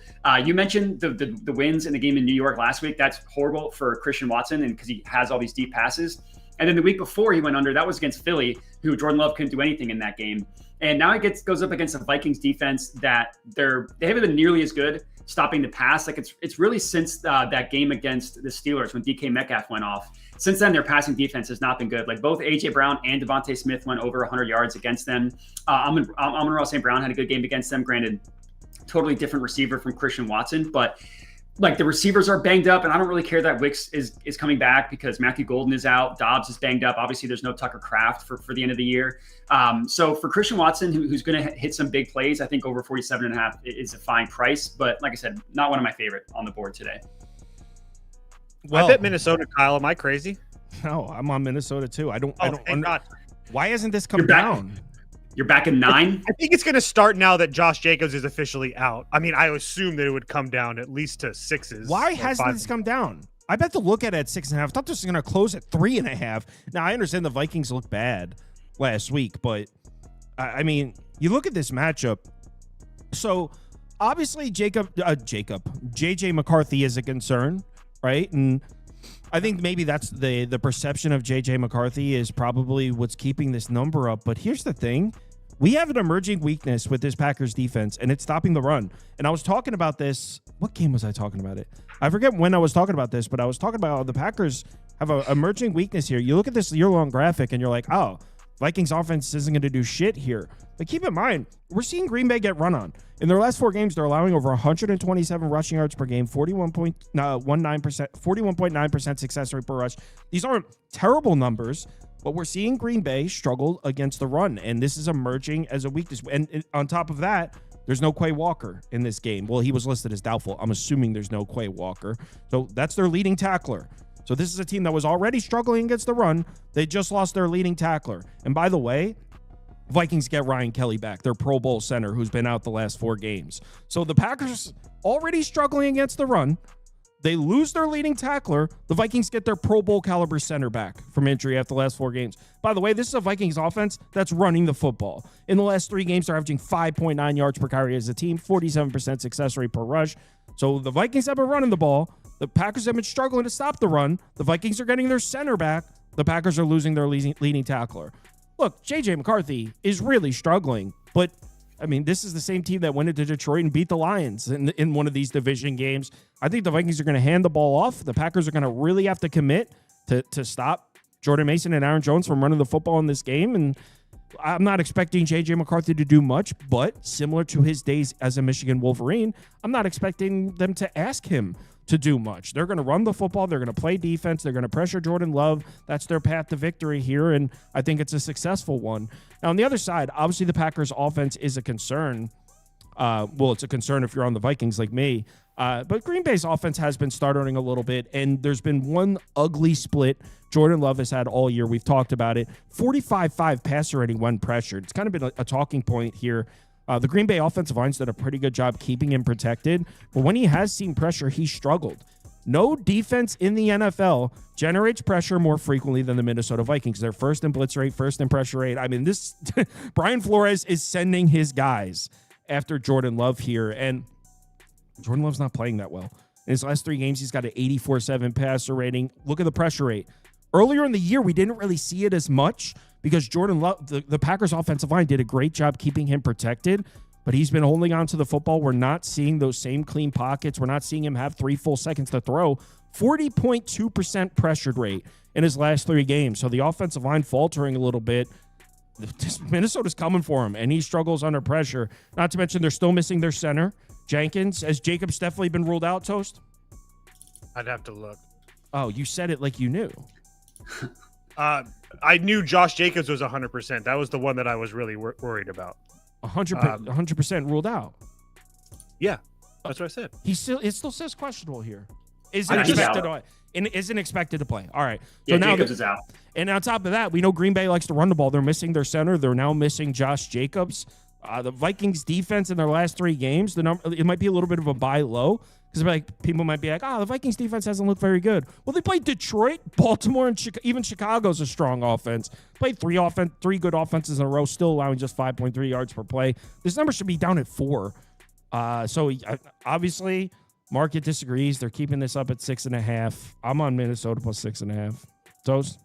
You mentioned the wins in the game in New York last week. That's horrible for Christian Watson, and because he has all these deep passes. And then the week before he went under, that was against Philly, who Jordan Love couldn't do anything in that game. And now he goes up against a Vikings defense that they haven't been nearly as good stopping the pass. Like it's really since that game against the Steelers when DK Metcalf went off. Since then, their passing defense has not been good. Like both AJ Brown and Devontae Smith went over 100 yards against them. Amon-Ra St. Brown had a good game against them. Granted, totally different receiver from Christian Watson, but like the receivers are banged up, and I don't really care that Wicks is coming back because Matthew Golden is out. Dobbs is banged up. Obviously, there's no Tucker Kraft for the end of the year. So for Christian Watson, who's going to hit some big plays, I think over 47.5 is a fine price. But like I said, not one of my favorite on the board today. Well, I bet Minnesota, Kyle. Am I crazy? No, I'm on Minnesota too. I don't. God. Why hasn't this come down? You're back in 9? I think it's going to start now that Josh Jacobs is officially out. I mean, I assume that it would come down at least to 6s. Why hasn't this come down? I bet to look at it at 6.5. I thought this was going to close at 3.5. Now, I understand the Vikings looked bad last week, but I mean, you look at this matchup. So obviously JJ McCarthy is a concern, right? And I think maybe that's the perception of JJ McCarthy is probably what's keeping this number up. But here's the thing. We have an emerging weakness with this Packers defense, and it's stopping the run. And I was talking about this. What game was I talking about it? I forget when I was talking about this, but I was talking about how the Packers have an emerging weakness here. You look at this year-long graphic, and you're like, oh, Vikings offense isn't going to do shit here. But keep in mind, we're seeing Green Bay get run on. In their last 4 games, they're allowing over 127 rushing yards per game, 41.9% success rate per rush. These aren't terrible numbers, but we're seeing Green Bay struggle against the run, and this is emerging as a weakness. And on top of that, there's no Quay Walker in this game. Well, he was listed as doubtful. I'm assuming there's no Quay Walker. So that's their leading tackler. So this is a team that was already struggling against the run. They just lost their leading tackler. And by the way, Vikings get Ryan Kelly back, their Pro Bowl center who's been out the last 4 games. So the Packers already struggling against the run. They lose their leading tackler. The Vikings get their Pro Bowl caliber center back from injury after the last 4 games. By the way, this is a Vikings offense that's running the football. In the last 3 games, they're averaging 5.9 yards per carry as a team, 47% success rate per rush. So the Vikings have been running the ball. The Packers have been struggling to stop the run. The Vikings are getting their center back. The Packers are losing their leading tackler. Look, J.J. McCarthy is really struggling, but I mean, this is the same team that went into Detroit and beat the Lions in one of these division games. I think the Vikings are going to hand the ball off. The Packers are going to really have to commit to stop Jordan Mason and Aaron Jones from running the football in this game. And I'm not expecting J.J. McCarthy to do much, but similar to his days as a Michigan Wolverine, I'm not expecting them to ask him to do much. They're going to run the football. They're going to play defense. They're going to pressure Jordan Love. That's their path to victory here, and I think it's a successful one. Now, on the other side, obviously the Packers' offense is a concern. Well, it's a concern if you're on the Vikings like me. But Green Bay's offense has been starting a little bit, and there's been one ugly split Jordan Love has had all year. We've talked about it. 45-5 passer rating when pressured. It's kind of been a talking point here. The Green Bay offensive line's done a pretty good job keeping him protected, but when he has seen pressure, he struggled. No defense in the NFL generates pressure more frequently than the Minnesota Vikings. They're first in blitz rate, first in pressure rate. I mean, this Brian Flores is sending his guys after Jordan Love here, and Jordan Love's not playing that well. In his last 3 games, he's got an 84.7 passer rating. Look at the pressure rate. Earlier in the year, we didn't really see it as much because Jordan Love, the Packers offensive line did a great job keeping him protected, but he's been holding on to the football. We're not seeing those same clean pockets. We're not seeing him have 3 full seconds to throw. 40.2% pressured rate in his last 3 games. So the offensive line faltering a little bit. Minnesota's coming for him, and he struggles under pressure. Not to mention they're still missing their center, Jenkins. Has Jacobs definitely been ruled out, Toast? I'd have to look. Oh, you said it like you knew. I knew Josh Jacobs was 100%. That was the one that I was really worried about. 100% ruled out. Yeah, that's what I said. It still says questionable here. Isn't expected to play. All right. So now Jacobs is out. And on top of that, we know Green Bay likes to run the ball. They're missing their center. They're now missing Josh Jacobs. The Vikings defense in their last 3 games, it might be a little bit of a buy low because people might be like, the Vikings defense hasn't looked very good. Well, they played Detroit, Baltimore, and even Chicago's a strong offense. Played 3 good offenses in a row, still allowing just 5.3 yards per play. This number should be down at 4. So obviously, market disagrees. They're keeping this up at 6.5. I'm on Minnesota plus 6.5. Toast?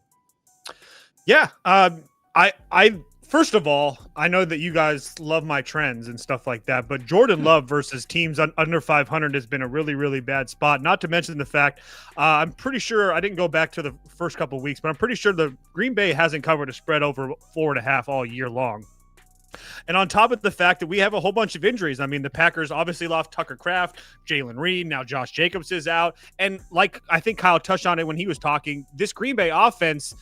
Yeah. I first of all, I know that you guys love my trends and stuff like that, but Jordan Love versus teams under 500 has been a really, really bad spot. Not to mention the fact, I'm pretty sure, I didn't go back to the first couple of weeks, but I'm pretty sure the Green Bay hasn't covered a spread over 4.5 all year long. And on top of the fact that we have a whole bunch of injuries. I mean, the Packers obviously lost Tucker Kraft, Jalen Reed, now Josh Jacobs is out. And like I think Kyle touched on it when he was talking, this Green Bay offense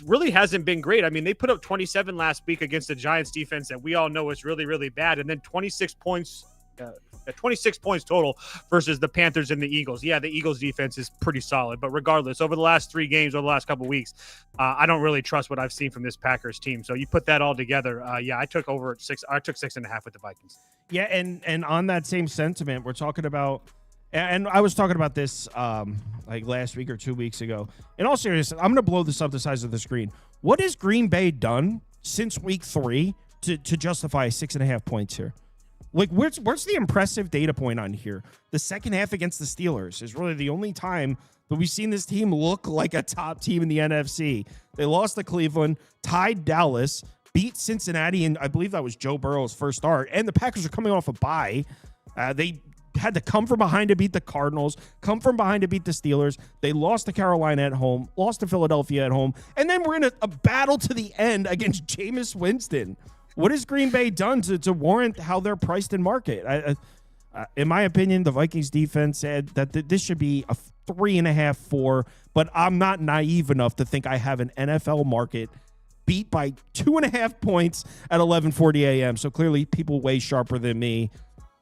really hasn't been great. I mean, they put up 27 last week against the Giants defense that we all know is really, really bad. And then 26 points total versus the Panthers and the Eagles. Yeah, the Eagles defense is pretty solid, but regardless, over the last 3 games, over the last couple of weeks, I don't really trust what I've seen from this Packers team. So you put that all together. I took over at 6. I took 6.5 with the Vikings. Yeah. And on that same sentiment, we're talking about, and I was talking about this like last week or 2 weeks ago. In all seriousness, I'm going to blow this up the size of the screen. What has Green Bay done since week 3 to justify 6.5 points here? Like, where's the impressive data point on here? The second half against the Steelers is really the only time that we've seen this team look like a top team in the NFC. They lost to Cleveland, tied Dallas, beat Cincinnati, and I believe that was Joe Burrow's first start. And the Packers are coming off a bye. They had to come from behind to beat the Cardinals, come from behind to beat the Steelers. They lost to Carolina at home, lost to Philadelphia at home, and then we're in a battle to the end against Jameis Winston. What has Green Bay done to warrant how they're priced in market? In my opinion, the Vikings defense said that this should be a 3.5, 4, but I'm not naive enough to think I have an NFL market beat by 2.5 points at 11:40 a.m. So clearly people way sharper than me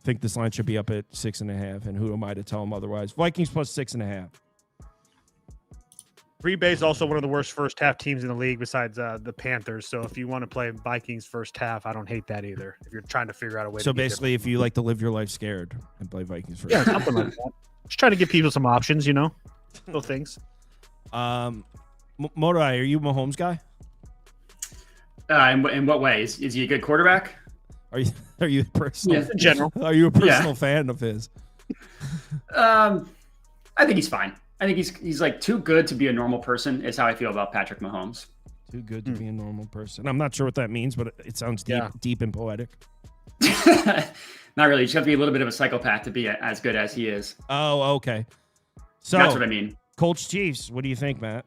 think this line should be up at 6.5, and who am I to tell them otherwise? Vikings plus 6.5. Green Bay is also one of the worst first half teams in the league besides the Panthers. So if you want to play Vikings first half, I don't hate that either. If you're trying to figure out a way. So basically, if you like to live your life scared and play Vikings first, yeah, something like that. Just trying to give people some options, little things. Morai, are you a Mahomes guy? In what way? Is he a good quarterback? Are you a personal? Yeah, in general. Are you a personal fan of his? I think he's fine. I think he's like too good to be a normal person is how I feel about Patrick Mahomes. Too good to be a normal person. I'm not sure what that means, but it sounds deep and poetic. Not really. You just have to be a little bit of a psychopath to be as good as he is. Oh, okay. So that's what I mean. Colts Chiefs. What do you think, Matt?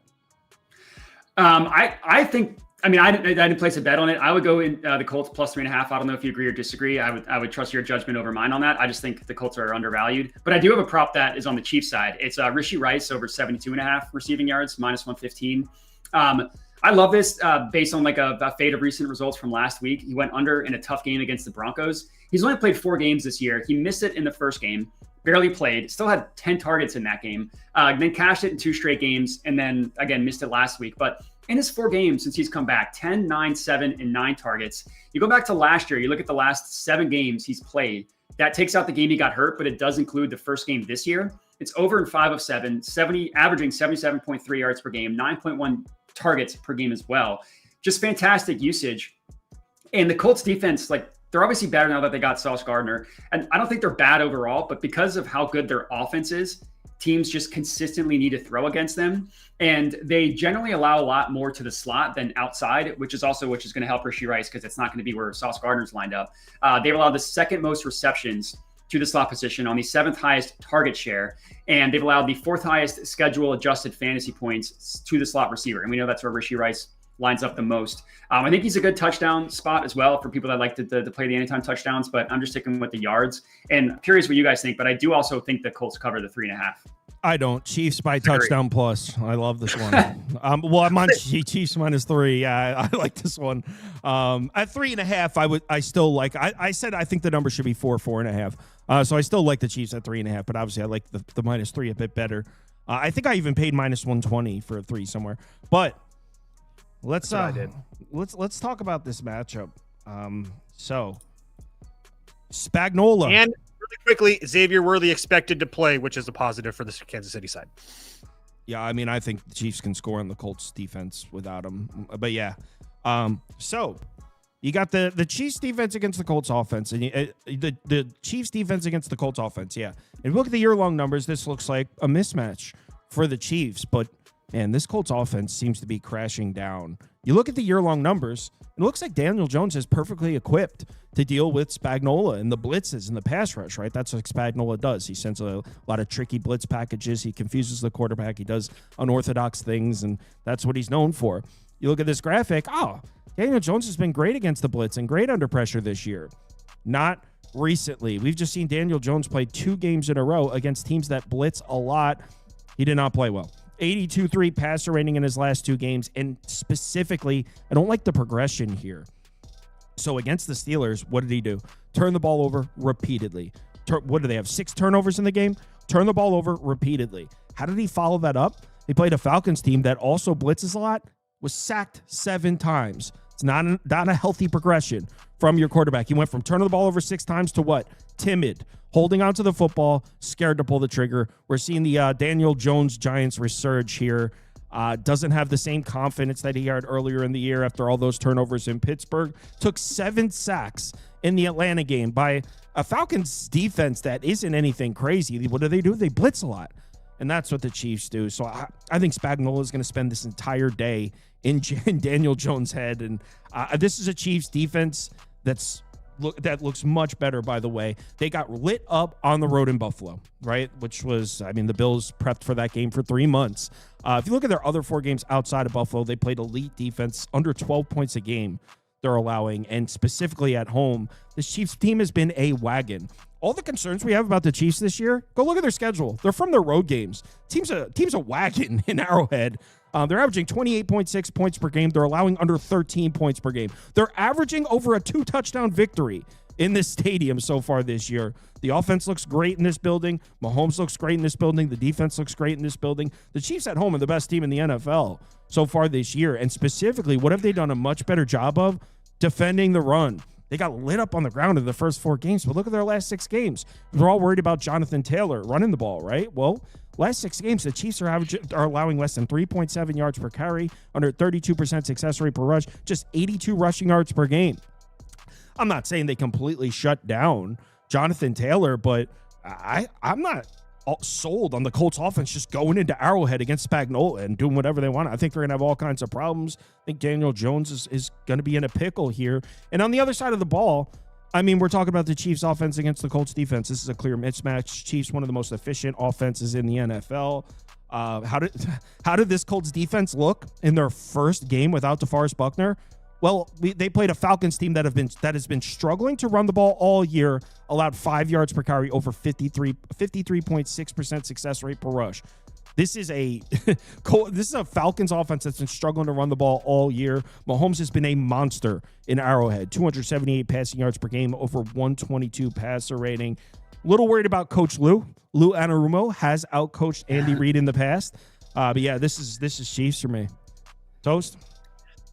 I think I mean, I didn't place a bet on it. I would go in the Colts plus 3.5. I don't know if you agree or disagree. I would trust your judgment over mine on that. I just think the Colts are undervalued. But I do have a prop that is on the Chiefs side. It's Rishi Rice over 72.5 receiving yards, minus 115. I love this based on like a fade of recent results from last week. He went under in a tough game against the Broncos. He's only played 4 games this year. He missed it in the first game, barely played, still had 10 targets in that game, then cashed it in 2 straight games, and then again missed it last week. But in his 4 games since he's come back, 10, 9, 7, and 9 targets. You go back to last year, you look at the last 7 games he's played. That takes out the game he got hurt, but it does include the first game this year. It's over in 5 of 7, averaging 77.3 yards per game, 9.1 targets per game as well. Just fantastic usage. And the Colts defense, like, they're obviously better now that they got Sauce Gardner. And I don't think they're bad overall, but because of how good their offense is, teams just consistently need to throw against them. And they generally allow a lot more to the slot than outside, which is going to help Rishi Rice because it's not going to be where Sauce Gardner's lined up. They've allowed the 2nd most receptions to the slot position on the 7th highest target share. And they've allowed the 4th highest schedule adjusted fantasy points to the slot receiver. And we know that's where Rishi Rice lines up the most. I think he's a good touchdown spot as well for people that like to play the anytime touchdowns, but I'm just sticking with the yards. And I'm curious what you guys think, but I do also think the Colts cover the 3.5. I don't. Chiefs by touchdown plus. I love this one. Well, I'm on Chiefs minus 3. Yeah, I like this one. At 3.5, I still like. I said I think the number should be 4.5. So I still like the Chiefs at 3.5, but obviously I like the minus 3 a bit better. I think I even paid minus 120 for a 3 somewhere. But let's talk about this matchup. So Spagnuolo and really quickly, Xavier Worthy expected to play, which is a positive for the Kansas City side. Yeah, I mean, I think the Chiefs can score on the Colts defense without him. But yeah, so you got the Chiefs defense against the Colts offense, and the Chiefs defense against the Colts offense. Yeah, and look at the year-long numbers. This looks like a mismatch for the Chiefs, but man, this Colts offense seems to be crashing down. You look at the year-long numbers, it looks like Daniel Jones is perfectly equipped to deal with Spagnuolo and the blitzes and the pass rush, right? That's what Spagnuolo does. He sends a lot of tricky blitz packages. He confuses the quarterback. He does unorthodox things, and that's what he's known for. You look at this graphic, Daniel Jones has been great against the blitz and great under pressure this year. Not recently. We've just seen Daniel Jones play 2 games in a row against teams that blitz a lot. He did not play well. 82.3 passer rating in his last 2 games, and specifically, I don't like the progression here. So against the Steelers, what did he do? Turn the ball over repeatedly. What do they have? 6 turnovers in the game? Turn the ball over repeatedly. How did he follow that up? He played a Falcons team that also blitzes a lot, was sacked 7 times. It's not a healthy progression from your quarterback. He went from turning the ball over 6 times to what? Timid, holding onto the football, scared to pull the trigger. We're seeing the Daniel Jones Giants resurge here. Doesn't have the same confidence that he had earlier in the year after all those turnovers in Pittsburgh. Took 7 sacks in the Atlanta game by a Falcons defense that isn't anything crazy. What do? They blitz a lot. And that's what the Chiefs do. So I think Spagnuolo is going to spend this entire day in Daniel Jones' head. And this is a Chiefs defense that looks much better, by the way. They got lit up on the road in Buffalo, right? Which was, I mean, the Bills prepped for that game for 3 months. If you look at their other 4 games outside of Buffalo, they played elite defense, under 12 points a game they're allowing. And specifically at home, this Chiefs team has been a wagon. All the concerns we have about the Chiefs this year, go look at their schedule. They're from their road games. Team's a wagon in Arrowhead. They're averaging 28.6 points per game. They're allowing under 13 points per game. They're averaging over a 2-touchdown victory in this stadium so far this year. The offense looks great in this building. Mahomes looks great in this building. The defense looks great in this building. The Chiefs at home are the best team in the NFL so far this year. And specifically, what have they done a much better job of? Defending the run. They got lit up on the ground in the first 4 games, but look at their last 6 games. We're all worried about Jonathan Taylor running the ball, right? Well, last 6 games, the Chiefs are allowing less than 3.7 yards per carry, under 32% success rate per rush, just 82 rushing yards per game. I'm not saying they completely shut down Jonathan Taylor, but I'm not sold on the Colts offense just going into Arrowhead against Spagnuolo and doing whatever they want. I think they're going to have all kinds of problems. I think Daniel Jones is going to be in a pickle here. And on the other side of the ball, I mean, we're talking about the Chiefs offense against the Colts defense. This is a clear mismatch. Chiefs, one of the most efficient offenses in the NFL. How did this Colts defense look in their first game without DeForest Buckner? Well, they played a Falcons team that has been struggling to run the ball all year, allowed 5 yards per carry, over 53.6% success rate per rush. This is a Falcons offense that's been struggling to run the ball all year. Mahomes has been a monster in Arrowhead, 278 passing yards per game, over 122 passer rating. A little worried about Coach Lou. Lou Anarumo has outcoached Andy Reid in the past. But yeah, this is Chiefs for me. Toast?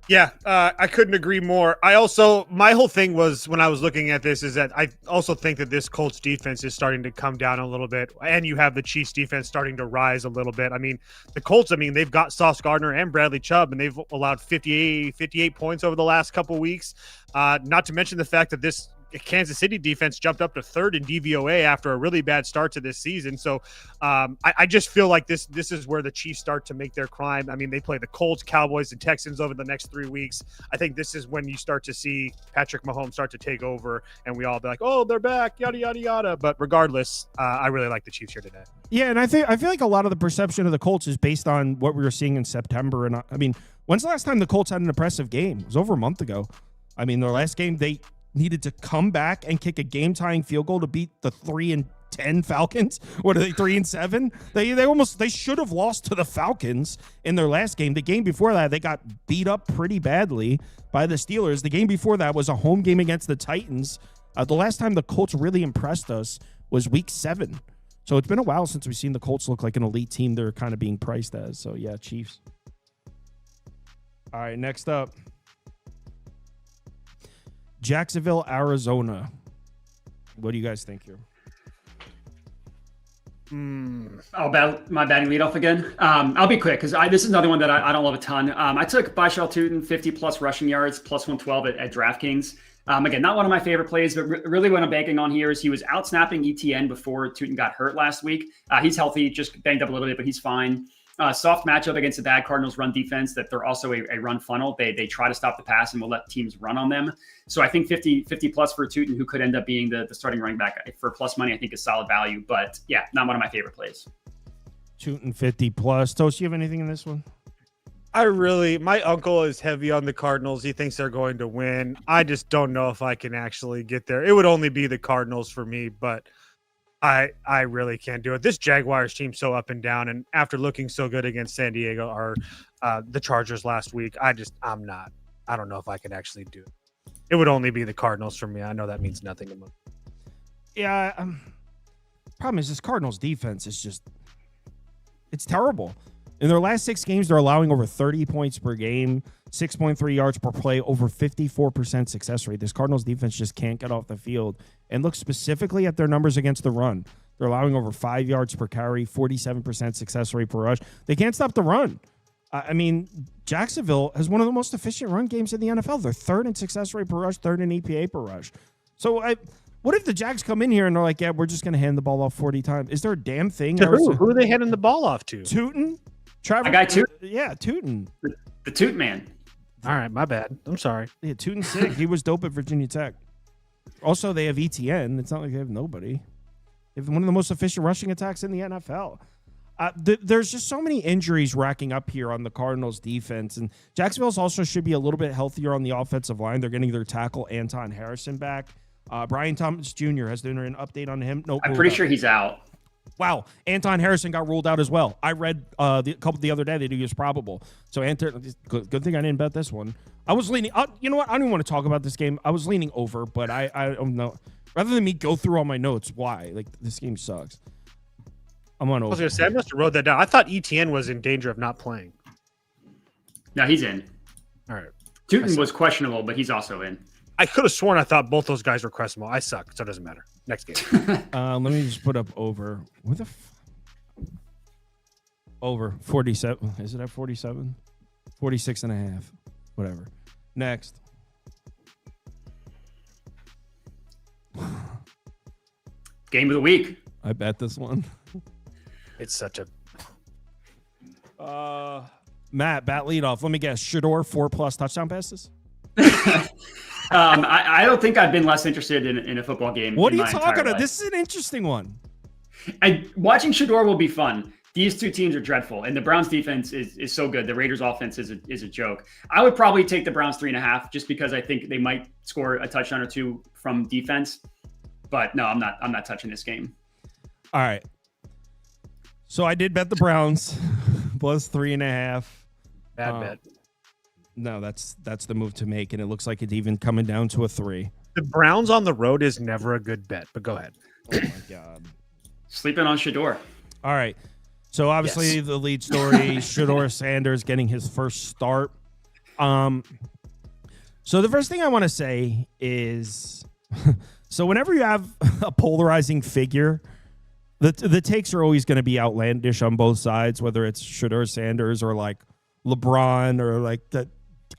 Yeah, I couldn't agree more. My whole thing was when I was looking at this is that I also think that this Colts defense is starting to come down a little bit, and you have the Chiefs defense starting to rise a little bit. I mean, the Colts, they've got Sauce Gardner and Bradley Chubb, and they've allowed 58 points over the last couple weeks. Not to mention the fact that this Kansas City defense jumped up to third in DVOA after a really bad start to this season. So I just feel like this is where the Chiefs start to make their climb. I mean, they play the Colts, Cowboys, and Texans over the next 3 weeks. I think this is when you start to see Patrick Mahomes start to take over, and we all be like, oh, they're back, yada, yada, yada. But regardless, I really like the Chiefs here today. Yeah, and I feel like a lot of the perception of the Colts is based on what we were seeing in September. And I mean, when's the last time the Colts had an impressive game? It was over a month ago. I mean, their last game, they needed to come back and kick a game-tying field goal to beat the 3-10 Falcons. What are they, 3-7? They should have lost to the Falcons in their last game. The game before that, they got beat up pretty badly by the Steelers. The game before that was a home game against the Titans. The last time the Colts really impressed us was Week 7. So it's been a while since we've seen the Colts look like an elite team they're kind of being priced as. So yeah, Chiefs. All right, next up. Jacksonville, Arizona. What do you guys think here? My batting leadoff again. I'll be quick because this is another one that I don't love a ton. I took Bishal Tutin, 50-plus rushing yards, plus 112 at DraftKings. Again, not one of my favorite plays, but really what I'm banking on here is he was out-snapping ETN before Tutin got hurt last week. He's healthy, just banged up a little bit, but he's fine. Soft matchup against the bad Cardinals run defense that they're also a run funnel. They try to stop the pass and will let teams run on them. So I think 50 plus for Tutin, who could end up being the starting running back for plus money, I think is solid value. But yeah, not one of my favorite plays. Tutin 50 plus. Toast, you have anything in this one? My uncle is heavy on the Cardinals. He thinks they're going to win. I just don't know if I can actually get there. It would only be the Cardinals for me, but I really can't do it. This Jaguars team's so up and down, and after looking so good against San Diego or the Chargers last week, I don't know if I can actually do it. It would only be the Cardinals for me. I know that means nothing to me. Yeah. Problem is this Cardinals defense is it's terrible. In their last 6 games, they're allowing over 30 points per game, 6.3 yards per play, over 54% success rate. This Cardinals defense just can't get off the field. And look specifically at their numbers against the run. They're allowing over 5 yards per carry, 47% success rate per rush. They can't stop the run. Jacksonville has one of the most efficient run games in the NFL. They're third in success rate per rush, third in EPA per rush. So what if the Jags come in here and they're like, yeah, we're just going to hand the ball off 40 times? Is there a damn thing? Who are they handing the ball off to? Tutin? Travis, I got Tutin. Yeah, Tutin. The Toot Man. All right, my bad. I'm sorry. Yeah, Tutin's sick. He was dope at Virginia Tech. Also, they have ETN. It's not like they have nobody. They have one of the most efficient rushing attacks in the NFL. There's just so many injuries racking up here on the Cardinals defense. And Jacksonville's also should be a little bit healthier on the offensive line. They're getting their tackle, Anton Harrison, back. Brian Thomas Jr. has there an update on him? Nope. I'm pretty sure he's out. Wow, Anton Harrison got ruled out as well. I read the couple the other day that he was probable. So good thing I didn't bet this one. I was leaning. You know what? I don't even want to talk about this game. I was leaning over, but I don't know. Rather than me go through all my notes, why? Like, this game sucks. I'm on over. I was going to say, I must have wrote that down. I thought ETN was in danger of not playing. No, he's in. All right. Tutin was questionable, but he's also in. I could have sworn I thought both those guys were questionable. I suck, so it doesn't matter. Next game. Let me just put up over. What the over 47. Is it at 47? 46 and a half. Whatever. Next. Game of the week. I bet this one. It's such a... Matt, bat leadoff. Let me guess. Shador, 4+ touchdown passes? I don't think I've been less interested in a football game. What are you talking about? This is an interesting one. Watching Shador will be fun. these two teams are dreadful, and the Browns defense is so good. The Raiders offense is a joke. I would probably take the Browns 3.5 just because I think they might score a touchdown or two from defense. But no, I'm not touching this game. All right. So I did bet the Browns plus 3.5. Bad bet. No, that's the move to make, and it looks like it's even coming down to a 3. The Browns on the road is never a good bet, but go ahead. Oh my God. Sleeping on Shador. All right. So obviously the lead story, Shador Sanders getting his first start. So the first thing I want to say is, so whenever you have a polarizing figure, the takes are always going to be outlandish on both sides, whether it's Shador Sanders or like LeBron or like the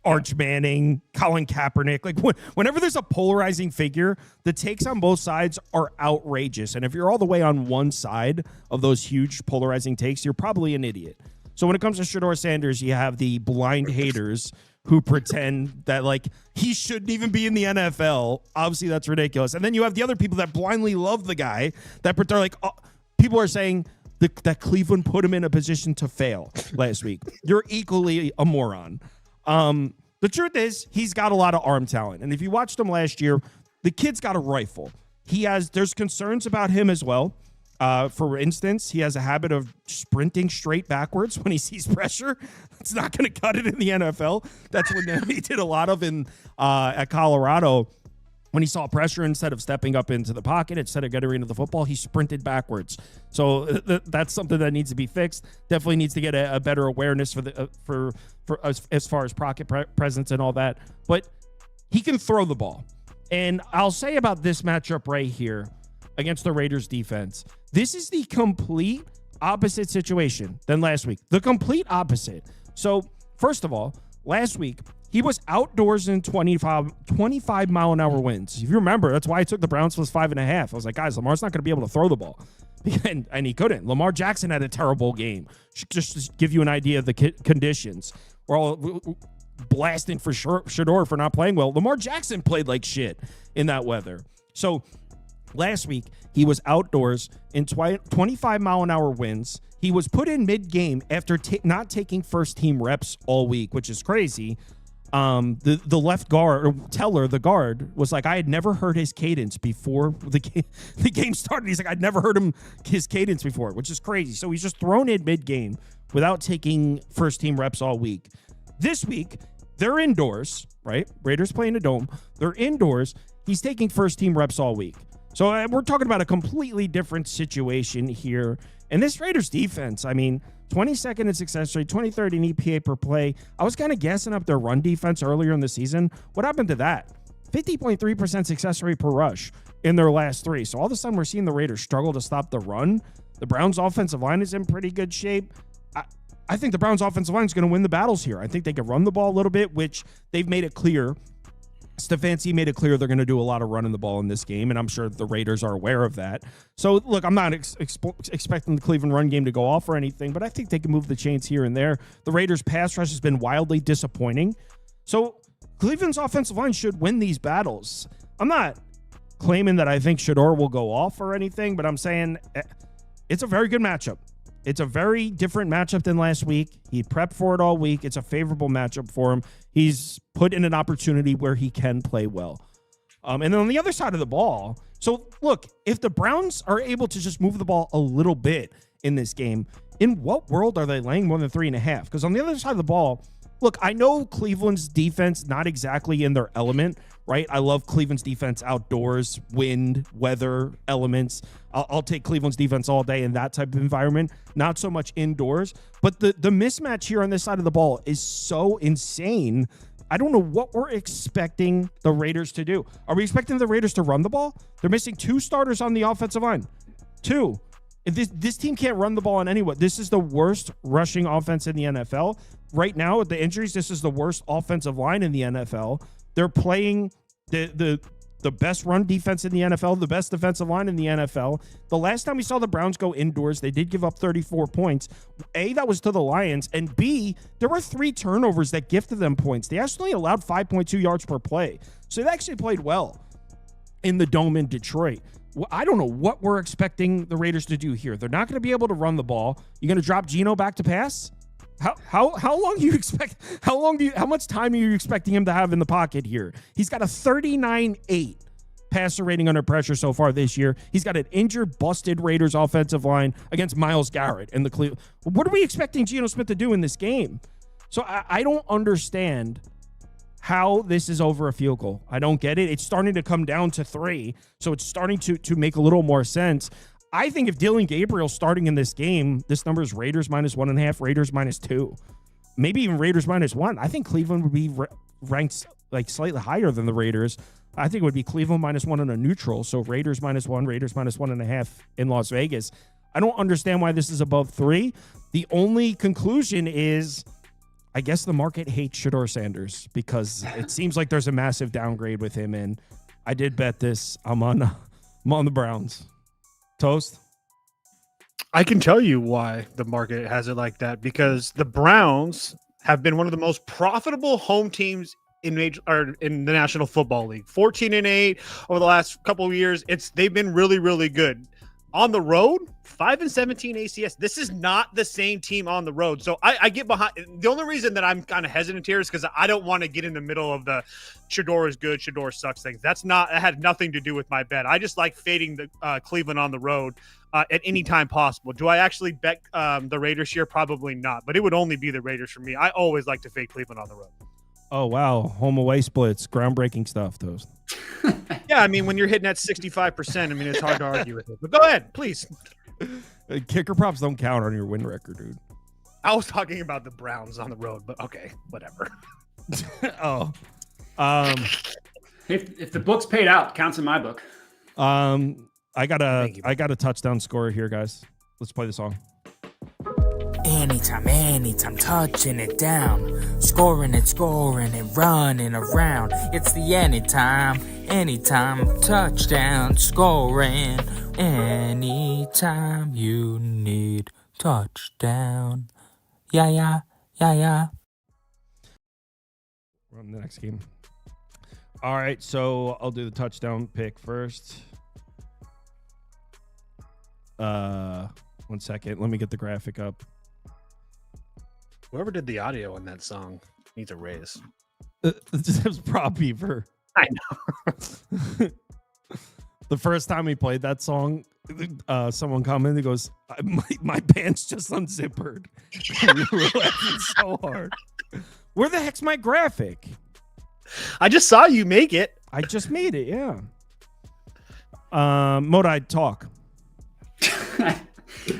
Arch Manning, Colin Kaepernick. Like whenever there's a polarizing figure, the takes on both sides are outrageous. And if you're all the way on one side of those huge polarizing takes, you're probably an idiot. So when it comes to Shador Sanders, you have the blind haters who pretend that like he shouldn't even be in the NFL. Obviously, that's ridiculous. And then you have the other people that blindly love the guy that are like, oh, people are saying that Cleveland put him in a position to fail last week. You're equally a moron. The truth is he's got a lot of arm talent. And if you watched him last year, the kid's got a rifle. There's concerns about him as well. For instance, he has a habit of sprinting straight backwards when he sees pressure. That's not going to cut it in the NFL. That's what he did a lot of at Colorado. When he saw pressure, instead of stepping up into the pocket, instead of getting into the football, he sprinted backwards. So that's something that needs to be fixed. Definitely needs to get a better awareness for as far as pocket presence and all that. But he can throw the ball. And I'll say about this matchup right here against the Raiders defense, this is the complete opposite situation than last week. The complete opposite. So first of all, last week, he was outdoors in 25 mile-an-hour winds. If you remember, that's why I took the Browns plus 5.5. I was like, guys, Lamar's not going to be able to throw the ball. And he couldn't. Lamar Jackson had a terrible game. Just to give you an idea of the conditions. We're all blasting for Shador for not playing well. Lamar Jackson played like shit in that weather. So last week, he was outdoors in 25 mile-an-hour winds. He was put in mid-game after not taking first-team reps all week, which is crazy. The left guard, or Teller, the guard, was like, I had never heard his cadence before the game started. He's like, I'd never heard his cadence before, which is crazy. So he's just thrown in mid-game without taking first-team reps all week. This week, they're indoors, right? Raiders playing a dome. They're indoors. He's taking first-team reps all week. So we're talking about a completely different situation here. And this Raiders defense, I mean, 22nd in success rate, 23rd in EPA per play. I was kind of gassing up their run defense earlier in the season. What happened to that? 50.3% success rate per rush in their last 3. So all of a sudden, we're seeing the Raiders struggle to stop the run. The Browns' offensive line is in pretty good shape. I think the Browns' offensive line is going to win the battles here. I think they can run the ball a little bit, which they've made it clear. Stefanski made it clear they're going to do a lot of running the ball in this game, and I'm sure the Raiders are aware of that. So, look, I'm not expecting the Cleveland run game to go off or anything, but I think they can move the chains here and there. The Raiders' pass rush has been wildly disappointing. So, Cleveland's offensive line should win these battles. I'm not claiming that I think Shador will go off or anything, but I'm saying it's a very good matchup. It's a very different matchup than last week. He prepped for it all week. It's a favorable matchup for him. He's put in an opportunity where he can play well. And then on the other side of the ball, so look, if the Browns are able to just move the ball a little bit in this game, in what world are they laying more than 3.5? Because on the other side of the ball, look, I know Cleveland's defense not exactly in their element, right? I love Cleveland's defense outdoors, wind, weather, elements. I'll take Cleveland's defense all day in that type of environment, not so much indoors. But the mismatch here on this side of the ball is so insane. I don't know what we're expecting the Raiders to do. Are we expecting the Raiders to run the ball? They're missing 2 starters on the offensive line. 2. If this team can't run the ball on anyone, this is the worst rushing offense in the NFL. Right now, with the injuries, this is the worst offensive line in the NFL. They're playing the best run defense in the NFL, the best defensive line in the NFL. The last time we saw the Browns go indoors, they did give up 34 points. A, that was to the Lions, and B, there were 3 turnovers that gifted them points. They actually allowed 5.2 yards per play. So they actually played well in the Dome in Detroit. I don't know what we're expecting the Raiders to do here. They're not going to be able to run the ball. You're going to drop Geno back to pass? How long do you expect? How much time are you expecting him to have in the pocket here? He's got a 39.8 passer rating under pressure so far this year. He's got an injured, busted Raiders offensive line against Myles Garrett and the Cleveland. What are we expecting Geno Smith to do in this game? So I don't understand how this is over a field goal. I don't get it. It's starting to come down to 3, so it's starting to make a little more sense. I think if Dylan Gabriel's starting in this game, this number is Raiders -1.5, Raiders -2, maybe even Raiders -1. I think Cleveland would be ranked like slightly higher than the Raiders. I think it would be Cleveland -1 and a neutral, so Raiders -1, Raiders -1.5 in Las Vegas. I don't understand why this is above 3. The only conclusion is, I guess the market hates Shedeur Sanders because it seems like there's a massive downgrade with him. And I did bet this. I'm on the Browns. Toast? I can tell you why the market has it like that, because the Browns have been one of the most profitable home teams in the National Football League. 14-8 over the last couple of years. They've been really, really good. On the road, 5-17 ACS. This is not the same team on the road. So I get behind. The only reason that I'm kind of hesitant here is because I don't want to get in the middle of the Shedeur is good, Shedeur sucks things. That had nothing to do with my bet. I just like fading the Cleveland on the road at any time possible. Do I actually bet the Raiders here? Probably not, but it would only be the Raiders for me. I always like to fade Cleveland on the road. Oh, wow. Home away splits. Groundbreaking stuff, Toast. Yeah, I mean, when you're hitting at 65%, I mean, it's hard to argue with it. But go ahead, please. Kicker props don't count on your win record, dude. I was talking about the Browns on the road, but okay, whatever. Oh. If the book's paid out, counts in my book. I got a touchdown scorer here, guys. Let's play the song. Anytime, touching it down, scoring it, running around. It's the anytime, touchdown, scoring. Anytime you need touchdown. Yeah. We're on the next game. All right, so I'll do the touchdown pick first. 1 second. Let me get the graphic up. Whoever did the audio in that song needs a raise. This was Prop Beaver. I know. The first time he played that song, someone commented, he goes, my pants just unzippered. We were laughing so hard. Where the heck's my graphic? I just saw you make it. I just made it, yeah. Modai, talk.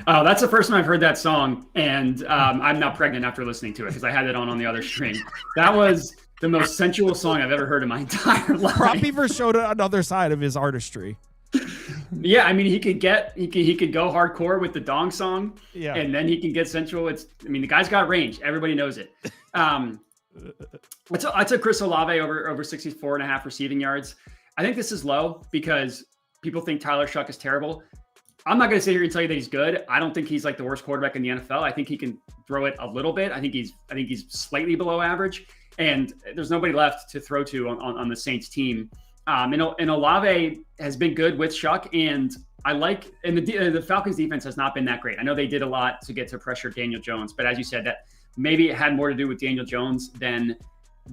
Oh, that's the first time I've heard that song, and I'm now pregnant after listening to it because I had it on the other stream. That was the most sensual song I've ever heard in my entire life. Prop Beaver showed another side of his artistry. Yeah, I mean, he could go hardcore with the dong song, yeah, and then he can get sensual. The guy's got range. Everybody knows it. I took Chris Olave over 64.5 receiving yards. I think this is low because people think Tyler Shuck is terrible. I'm not going to sit here and tell you that he's good. I don't think he's like the worst quarterback in the NFL. I think he can throw it a little bit. I think he's slightly below average, and there's nobody left to throw to on the Saints team. And Olave has been good with Shuck, and the Falcons defense has not been that great. I know they did a lot to get to pressure Daniel Jones, but as you said, that maybe it had more to do with Daniel Jones than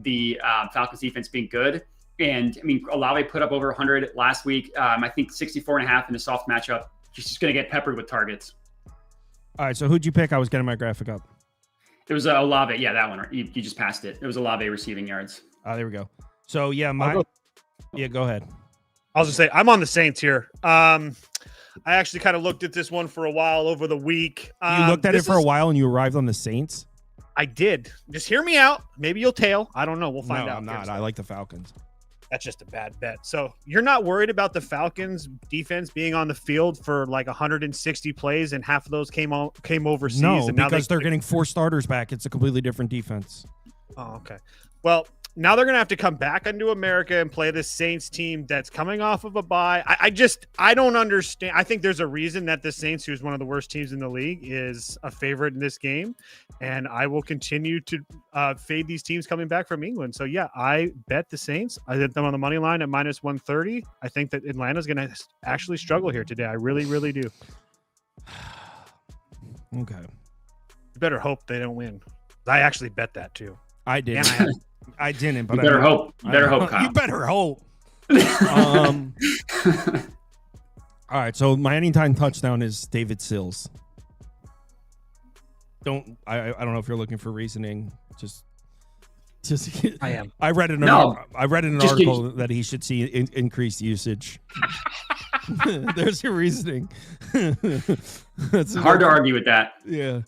the Falcons defense being good. And I mean, Olave put up over 100 last week. I think 64.5 in a soft matchup. He's just going to get peppered with targets. All right, so who'd you pick? I was getting my graphic up. It was Olave. Yeah, that one. You just passed it. It was Olave receiving yards. There we go. So, yeah, go ahead. I was going to say, I'm on the Saints here. I actually kind of looked at this one for a while over the week. You looked at it for a while and you arrived on the Saints? I did. Just hear me out. Maybe you'll tail. I don't know. We'll find out. I'm not. I like the Falcons. That's just a bad bet. So you're not worried about the Falcons defense being on the field for like 160 plays and half of those came overseas? No, and now because they're getting 4 starters back. It's a completely different defense. Oh, okay. Well, now they're going to have to come back into America and play the Saints team that's coming off of a bye. I don't understand. I think there's a reason that the Saints, who's one of the worst teams in the league, is a favorite in this game. And I will continue to fade these teams coming back from England. So, yeah, I bet the Saints. I bet them on the money line at minus 130. I think that Atlanta's going to actually struggle here today. I really, really do. Okay. You better hope they don't win. I actually bet that, too. I did. I didn't, but you better hope. You better hope, Kyle. You better hope. All right, so my anytime touchdown is David Sills. I don't know if you're looking for reasoning. Just I am. I read in an article that he should see increased usage. There's your reasoning. It's hard to argue with that. Yeah.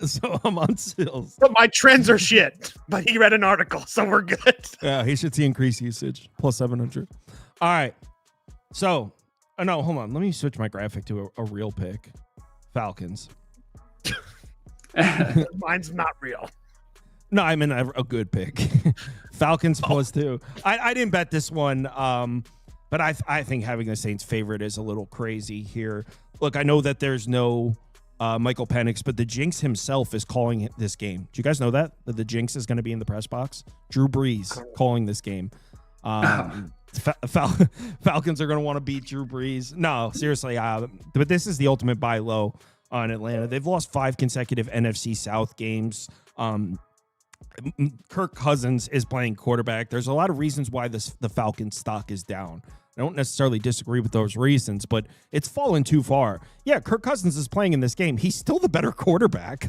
So I'm on Sills. But my trends are shit. But he read an article, so we're good. Yeah, he should see increased usage. Plus 700. All right. So, no, hold on. Let me switch my graphic to a real pick. Falcons. Mine's not real. No, I mean a good pick. Falcons plus 2. I didn't bet this one, but I think having the Saints favorite is a little crazy here. Look, I know that there's no Michael Penix, but the Jinx himself is calling this game. Do you guys know that the Jinx is going to be in the press box? Drew Brees calling this game. Falcons are going to want to beat Drew Brees. No, seriously. But this is the ultimate buy low on Atlanta. They've lost 5 consecutive NFC South games. Kirk Cousins is playing quarterback. There's a lot of reasons why the Falcons stock is down. I don't necessarily disagree with those reasons, but it's fallen too far. Yeah, Kirk Cousins is playing in this game. He's still the better quarterback.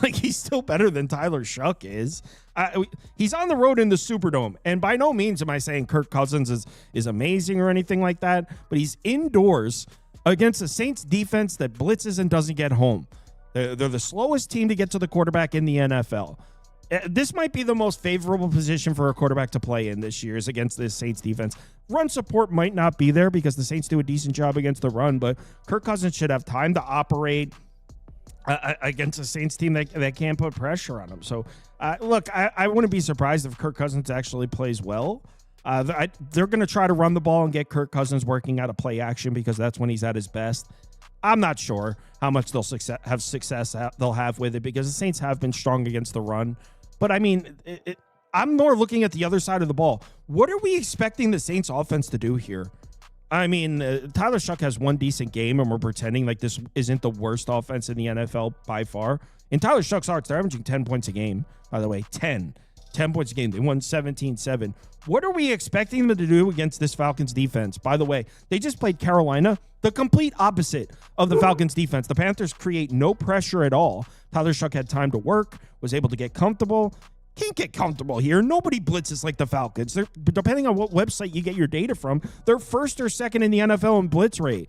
Like, he's still better than Tyler Shuck is. He's on the road in the Superdome, and by no means am I saying Kirk Cousins is amazing or anything like that, but he's indoors against a Saints defense that blitzes and doesn't get home. They're the slowest team to get to the quarterback in the NFL. This might be the most favorable position for a quarterback to play in this year is against this Saints defense. Run support might not be there because the Saints do a decent job against the run, but Kirk Cousins should have time to operate against a Saints team that can't put pressure on him. So, look, I wouldn't be surprised if Kirk Cousins actually plays well. They're going to try to run the ball and get Kirk Cousins working out of play action because that's when he's at his best. I'm not sure how much they'll have success they'll have with it because the Saints have been strong against the run. But, I mean, I'm more looking at the other side of the ball. What are we expecting the Saints offense to do here? I mean, Tyler Shuck has one decent game, and we're pretending like this isn't the worst offense in the NFL by far. In Tyler Shuck's hearts, they're averaging 10 points a game, by the way. 10 points a game. They won 17-7. What are we expecting them to do against this Falcons defense? By the way, they just played Carolina, the complete opposite of the Falcons defense. The Panthers create no pressure at all. Tyler Shuck had time to work, was able to get comfortable. Can't get comfortable here. Nobody blitzes like the Falcons. Depending on what website you get your data from, they're first or second in the NFL in blitz rate.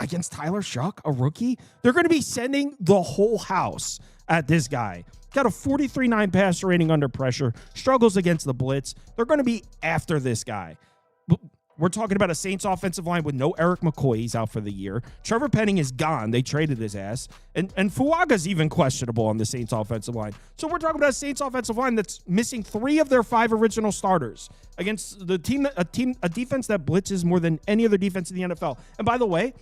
Against Tyler Shuck, a rookie, they're going to be sending the whole house at this guy. Got a 43.9 passer rating under pressure, struggles against the blitz. They're going to be after this guy. We're talking about a Saints offensive line with no Eric McCoy. He's out for the year. Trevor Penning is gone. They traded his ass. And Fuaga's even questionable on the Saints offensive line. So we're talking about a Saints offensive line that's missing 3 of their 5 original starters against a defense that blitzes more than any other defense in the NFL. And by the way,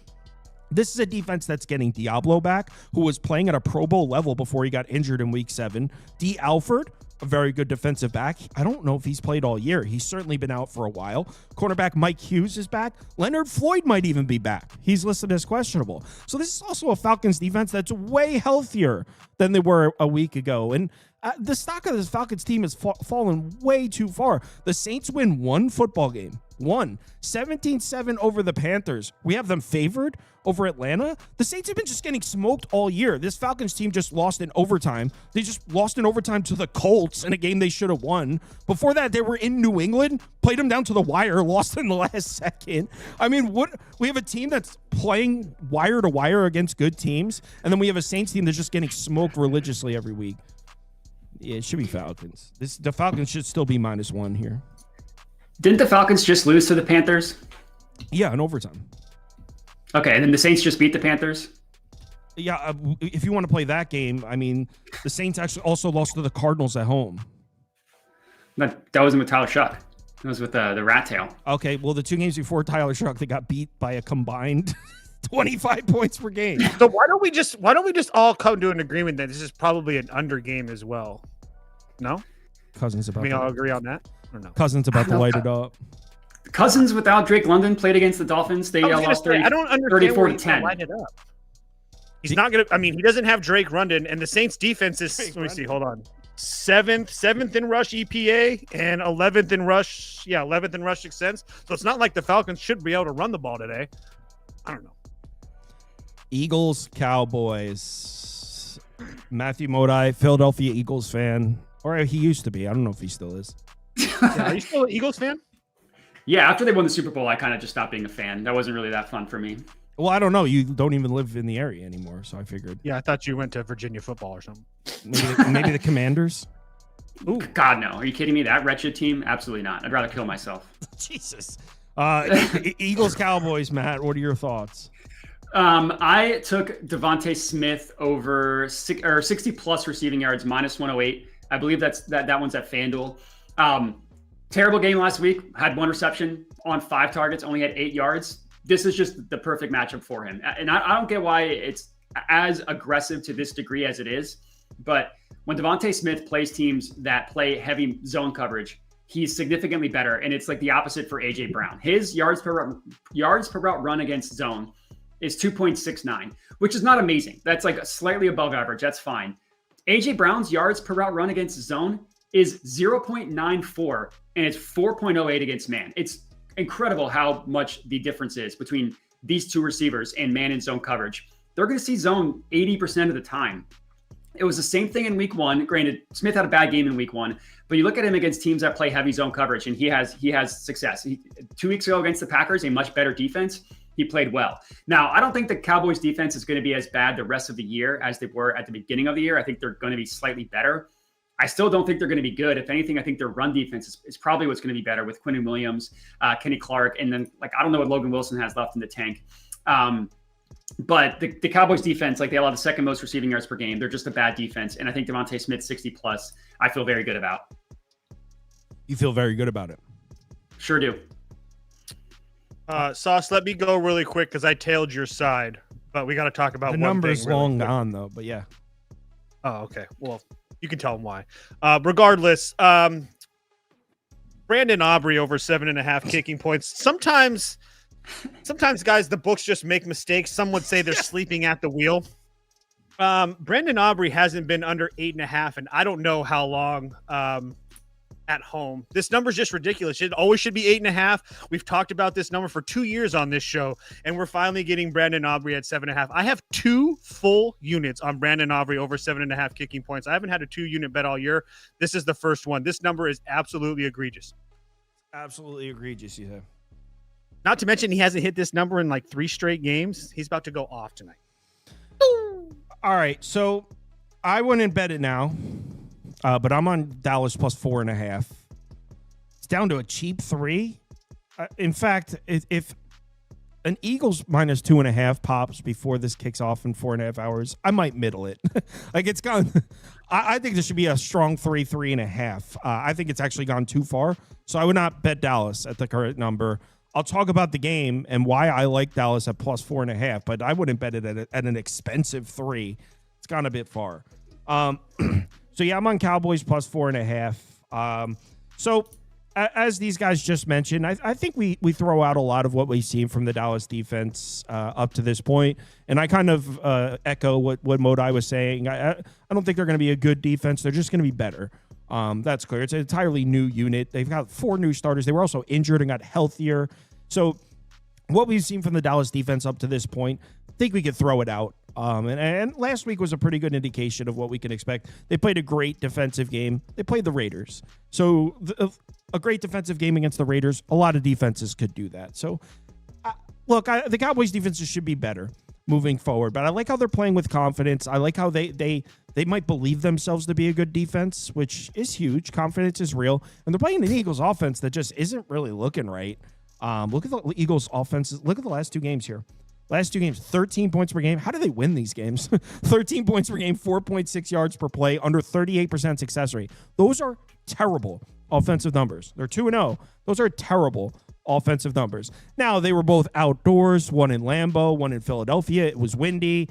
this is a defense that's getting Diablo back, who was playing at a Pro Bowl level before he got injured in Week 7. D. Alford, a very good defensive back. I don't know if he's played all year. He's certainly been out for a while. Cornerback Mike Hughes is back. Leonard Floyd might even be back. He's listed as questionable. So this is also a Falcons defense that's way healthier than they were a week ago. And the stock of this Falcons team has fallen way too far. The Saints win 1 football game. 17-7 over the Panthers. We have them favored over Atlanta. The Saints have been just getting smoked all year. This Falcons team just lost in overtime. They just lost in overtime to the Colts in a game they should have won. Before that, they were in New England, played them down to the wire, lost in the last second. I mean, we have a team that's playing wire to wire against good teams, and then we have a Saints team that's just getting smoked religiously every week. Yeah, it should be Falcons. The Falcons should still be -1 here. Didn't the Falcons just lose to the Panthers? Yeah, in overtime. Okay, and then the Saints just beat the Panthers? Yeah, if you want to play that game, I mean, the Saints actually also lost to the Cardinals at home. That wasn't with Tyler Shuck. It was with the rat tail. Okay, well, the 2 games before Tyler Shuck, they got beat by a combined 25 points per game. So why don't we just all come to an agreement that this is probably an under game as well? No? Cousins about We to, all agree on that? Or no? Cousins about to light it up. Cousins without Drake London played against the Dolphins. They lost 30, I don't understand 34 why to he's 10. light it up. He's not gonna. I mean, he doesn't have Drake London, and the Saints defense is. Let me see. Hold on. Seventh in rush EPA and 11th in rush. Yeah, 11th in rush sense. So it's not like the Falcons should be able to run the ball today. I don't know. Eagles, Cowboys. Matthew Modi, Philadelphia Eagles fan. Or he used to be. I don't know if he still is. Yeah, are you still an Eagles fan? Yeah, after they won the Super Bowl, I kind of just stopped being a fan. That wasn't really that fun for me. Well, I don't know. You don't even live in the area anymore, so I figured. Yeah, I thought you went to Virginia football or something. Maybe the Commanders. Ooh. God, no. Are you kidding me? That wretched team? Absolutely not. I'd rather kill myself. Jesus. Eagles, Cowboys, Matt. What are your thoughts? I took Devontae Smith over 60 plus receiving yards, minus 108. I believe that one's at FanDuel. Terrible game last week. Had 1 reception on 5 targets, only had 8 yards. This is just the perfect matchup for him. And I don't get why it's as aggressive to this degree as it is. But when Devontae Smith plays teams that play heavy zone coverage, he's significantly better. And it's like the opposite for A.J. Brown. His yards per route run against zone is 2.69, which is not amazing. That's like slightly above average. That's fine. A.J. Brown's yards per route run against zone is 0.94, and it's 4.08 against man. It's incredible how much the difference is between these 2 receivers and man and zone coverage. They're going to see zone 80% of the time. It was the same thing in week 1. Granted, Smith had a bad game in week 1, but you look at him against teams that play heavy zone coverage, and he has success. 2 weeks ago against the Packers, a much better defense, he played well. Now, I don't think the Cowboys defense is going to be as bad the rest of the year as they were at the beginning of the year. I think they're going to be slightly better. I still don't think they're going to be good. If anything, I think their run defense is probably what's going to be better with Quinnen Williams, Kenny Clark, and then I don't know what Logan Wilson has left in the tank. But the Cowboys defense, they allow the 2nd most receiving yards per game. They're just a bad defense. And I think Devontae Smith 60 plus, I feel very good about. You feel very good about it? Sure do. Sauce, let me go really quick because I tailed your side, but we got to talk about the one number's thing really long quick. gone though, but yeah. Oh, okay. Well, you can tell them why. Regardless, Brandon Aubrey over 7.5 kicking points. Sometimes, guys, the books just make mistakes. Some would say they're sleeping at the wheel. Brandon Aubrey hasn't been under 8.5, and I don't know how long at home. This number is just ridiculous. It always should be 8.5. We've talked about this number for 2 years on this show, and we're finally getting Brandon Aubrey at 7.5. I have 2 full units on Brandon Aubrey over 7.5 kicking points. I haven't had a 2-unit bet all year. This is the first one. This number is absolutely egregious. Absolutely egregious, you have. Not to mention he hasn't hit this number in 3 straight games. He's about to go off tonight. All right, so I wouldn't bet it now, but I'm on Dallas plus 4.5. It's down to a cheap 3. In fact, if an Eagles minus 2.5 pops before this kicks off in 4.5 hours, I might middle it. It's gone. I think there should be a strong 3.5. I think it's actually gone too far, so I would not bet Dallas at the current number. I'll talk about the game and why I like Dallas at plus 4.5, but I wouldn't bet it at an expensive 3. It's gone a bit far. So yeah, I'm on Cowboys plus 4.5. So as these guys just mentioned, I think we throw out a lot of what we've seen from the Dallas defense up to this point, and I kind of echo what Modi was saying. I don't think they're going to be a good defense. They're just going to be better. That's clear. It's an entirely new unit. They've got 4 new starters. They were also injured and got healthier. So what we've seen from the Dallas defense up to this point, I think we could throw it out. And last week was a pretty good indication of what we can expect. They played a great defensive game. They played the Raiders. So a great defensive game against the Raiders, a lot of defenses could do that. So, look, the Cowboys defenses should be better moving forward. But I like how they're playing with confidence. I like how they might believe themselves to be a good defense, which is huge. Confidence is real. And they're playing an Eagles offense that just isn't really looking right. Look at the Eagles offense. Look at the last 2 games here. Last 2 games, 13 points per game. How do they win these games? 13 points per game, 4.6 yards per play, under 38% success rate. Those are terrible offensive numbers. They're 2-0. Those are terrible offensive numbers. Now, they were both outdoors, one in Lambeau, one in Philadelphia. It was windy.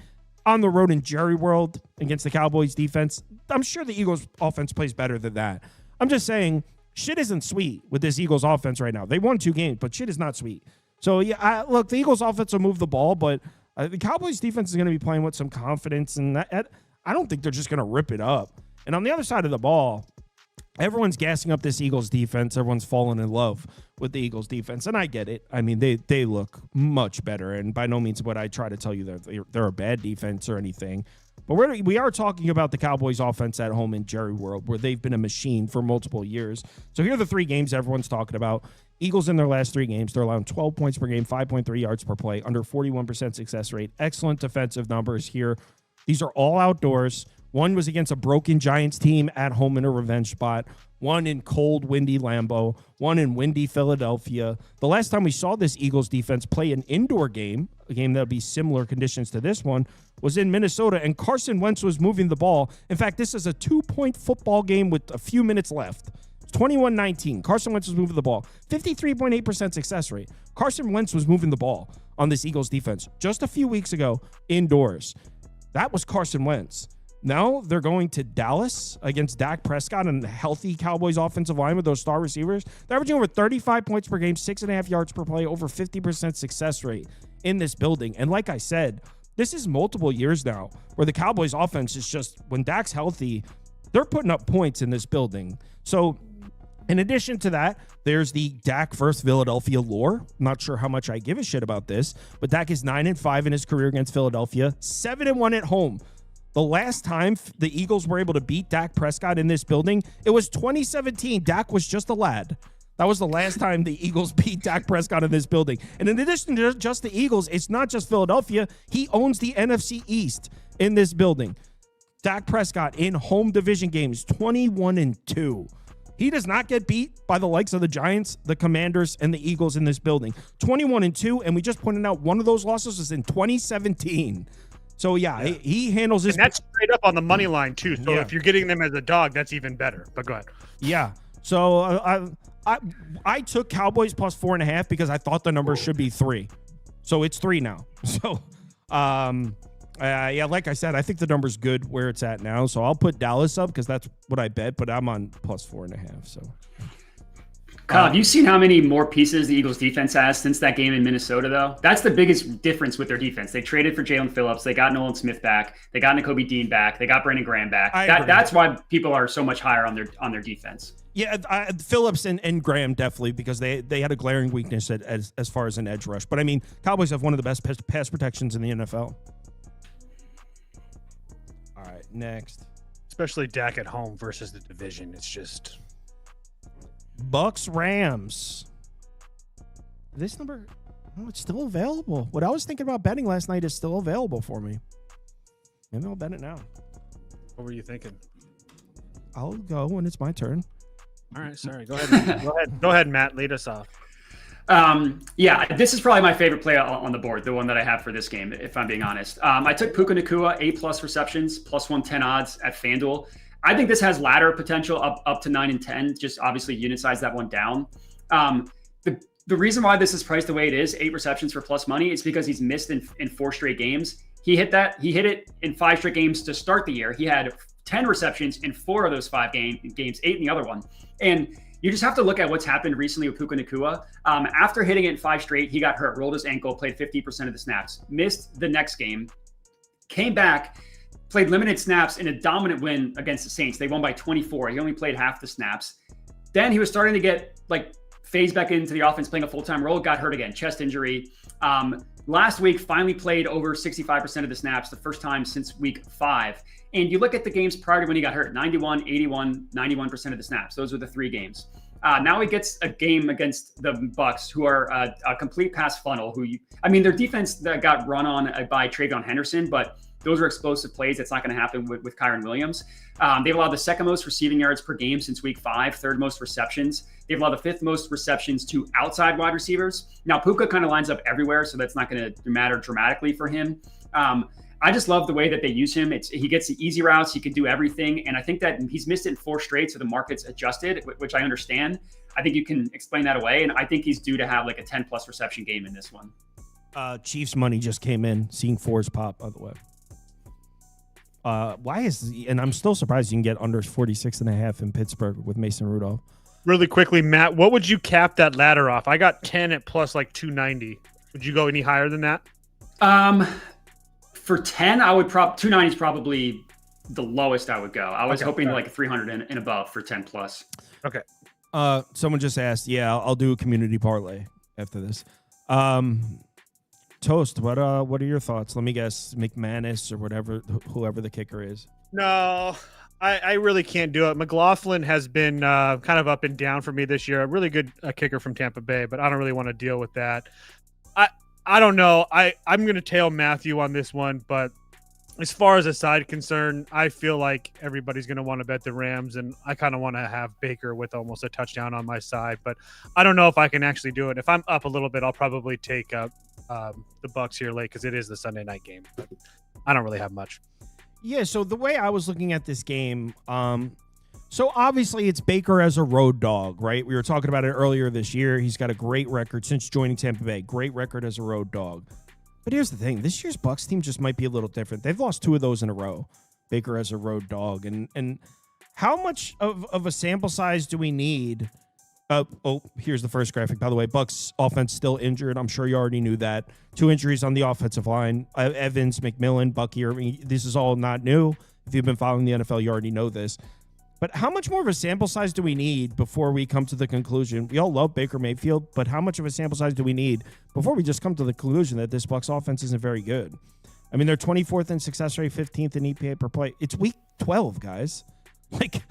On the road in Jerry World against the Cowboys defense. I'm sure the Eagles offense plays better than that. I'm just saying, shit isn't sweet with this Eagles offense right now. They won 2 games, but shit is not sweet. So, yeah, look, the Eagles offense will move the ball, but the Cowboys defense is going to be playing with some confidence, and I don't think they're just going to rip it up. And on the other side of the ball, everyone's gassing up this Eagles defense. Everyone's falling in love with the Eagles defense, and I get it. I mean, they look much better, and by no means would I try to tell you that they're a bad defense or anything. But we are talking about the Cowboys offense at home in Jerry World, where they've been a machine for multiple years. So here are the 3 games everyone's talking about. Eagles in their last 3 games, they're allowing 12 points per game, 5.3 yards per play, under 41% success rate. Excellent defensive numbers here. These are all outdoors. One was against a broken Giants team at home in a revenge spot. One in cold, windy Lambeau. One in windy Philadelphia. The last time we saw this Eagles defense play an indoor game, a game that would be similar conditions to this one, was in Minnesota, and Carson Wentz was moving the ball. In fact, this is a 2-point football game with a few minutes left. 21-19. Carson Wentz was moving the ball. 53.8% success rate. Carson Wentz was moving the ball on this Eagles defense just a few weeks ago indoors. That was Carson Wentz. Now they're going to Dallas against Dak Prescott and a healthy Cowboys offensive line with those star receivers. They're averaging over 35 points per game, 6.5 yards per play, over 50% success rate in this building. And like I said, this is multiple years now where the Cowboys offense is just, when Dak's healthy, they're putting up points in this building. So in addition to that, there's the Dak versus Philadelphia lore. I'm not sure how much I give a shit about this, but Dak is 9-5 in his career against Philadelphia, 7-1 at home. The last time the Eagles were able to beat Dak Prescott in this building, it was 2017. Dak was just a lad. That was the last time the Eagles beat Dak Prescott in this building. And in addition to just the Eagles, it's not just Philadelphia. He owns the NFC East in this building. Dak Prescott in home division games, 21-2. He does not get beat by the likes of the Giants, the Commanders, and the Eagles in this building. 21-2, and we just pointed out one of those losses was in 2017. So, yeah. He handles this. And that's straight up on the money line, too. So if you're getting them as a dog, that's even better. But go ahead. Yeah. So, I took Cowboys plus 4.5 because I thought the number should be 3. So, it's 3 now. So, like I said, I think the number's good where it's at now. So, I'll put Dallas up because that's what I bet. But I'm on plus 4.5. So. Kyle, have you seen how many more pieces the Eagles defense has since that game in Minnesota, though? That's the biggest difference with their defense. They traded for Jalen Phillips. They got Nolan Smith back. They got Nakobe Dean back. They got Brandon Graham back. That's why people are so much higher on their defense. Yeah, Phillips and Graham definitely, because they had a glaring weakness as far as an edge rush. But, I mean, Cowboys have one of the best pass protections in the NFL. All right, next. Especially Dak at home versus the division. It's just... Bucks Rams. This number, it's still available. What I was thinking about betting last night is still available for me. Maybe I'll bet it now. What were you thinking? I'll go when it's my turn. All right, sorry. Go ahead. Go ahead, Matt. Lead us off. This is probably my favorite play on the board, the one that I have for this game, if I'm being honest. I took Puka Nacua, A+ receptions, plus 110 odds at FanDuel. I think this has ladder potential up to 9 and 10. Just obviously unit size that one down. The reason why this is priced the way it is, 8 receptions for plus money, is because he's missed in 4 straight games. He hit it in 5 straight games to start the year. He had 10 receptions in 4 of those 5 games, 8 in the other one. And you just have to look at what's happened recently with Puka Nacua. After hitting it in 5 straight, he got hurt, rolled his ankle, played 50% of the snaps, missed the next game, came back, played limited snaps in a dominant win against the Saints. They won by 24. He only played half the snaps. Then he was starting to get phased back into the offense, playing a full-time role, got hurt again, chest injury. Last week, finally played over 65% of the snaps, the first time since week 5. And you look at the games prior to when he got hurt, 91, 81, 91% of the snaps. Those were the 3 games. Now he gets a game against the Bucs, who are a complete pass funnel. Their defense that got run on by Travion Henderson, but those are explosive plays. That's not going to happen with Kyren Williams. They've allowed the second most receiving yards per game since week 5, third most receptions. They've allowed the 5th most receptions to outside wide receivers. Now, Puka kind of lines up everywhere, so that's not going to matter dramatically for him. I just love the way that they use him. He gets the easy routes. He can do everything. And I think that he's missed it in 4 straight, so the market's adjusted, which I understand. I think you can explain that away. And I think he's due to have like a 10-plus reception game in this one. Chiefs money just came in. Seeing 4s pop, by the way. And I'm still surprised you can get under 46.5 in Pittsburgh with Mason Rudolph. Really quickly, Matt, what would you cap that ladder off? I got 10 at plus like 290. Would you go any higher than that? For 10, I would 290 is probably the lowest I would go. I was hoping like 300 and above for 10 plus. Okay. Someone just asked, I'll do a community parlay after this. Toast, what are your thoughts? Let me guess, McManus or whatever, whoever the kicker is. No, I really can't do it. McLaughlin has been kind of up and down for me this year. A really good kicker from Tampa Bay, but I don't really want to deal with that. I don't know. I'm going to tail Matthew on this one, but as far as a side concern, I feel like everybody's going to want to bet the Rams, and I kind of want to have Baker with almost a touchdown on my side, but I don't know if I can actually do it. If I'm up a little bit, I'll probably take the Bucs here late because it is the Sunday night game. But I don't really have much. Yeah, so the way I was looking at this game, so obviously it's Baker as a road dog, right? We were talking about it earlier this year. He's got a great record since joining Tampa Bay. Great record as a road dog. But here's the thing. This year's Bucs team just might be a little different. They've lost 2 of those in a row. Baker as a road dog. And how much of a sample size do we need? Here's the first graphic. By the way, Bucs offense still injured. I'm sure you already knew that. 2 injuries on the offensive line. Evans, McMillan, Bucky. I mean, this is all not new. If you've been following the NFL, you already know this. But how much more of a sample size do we need before we come to the conclusion? We all love Baker Mayfield, but how much of a sample size do we need before we just come to the conclusion that this Bucs offense isn't very good? I mean, they're 24th in success rate, 15th in EPA per play. It's week 12, guys. Like,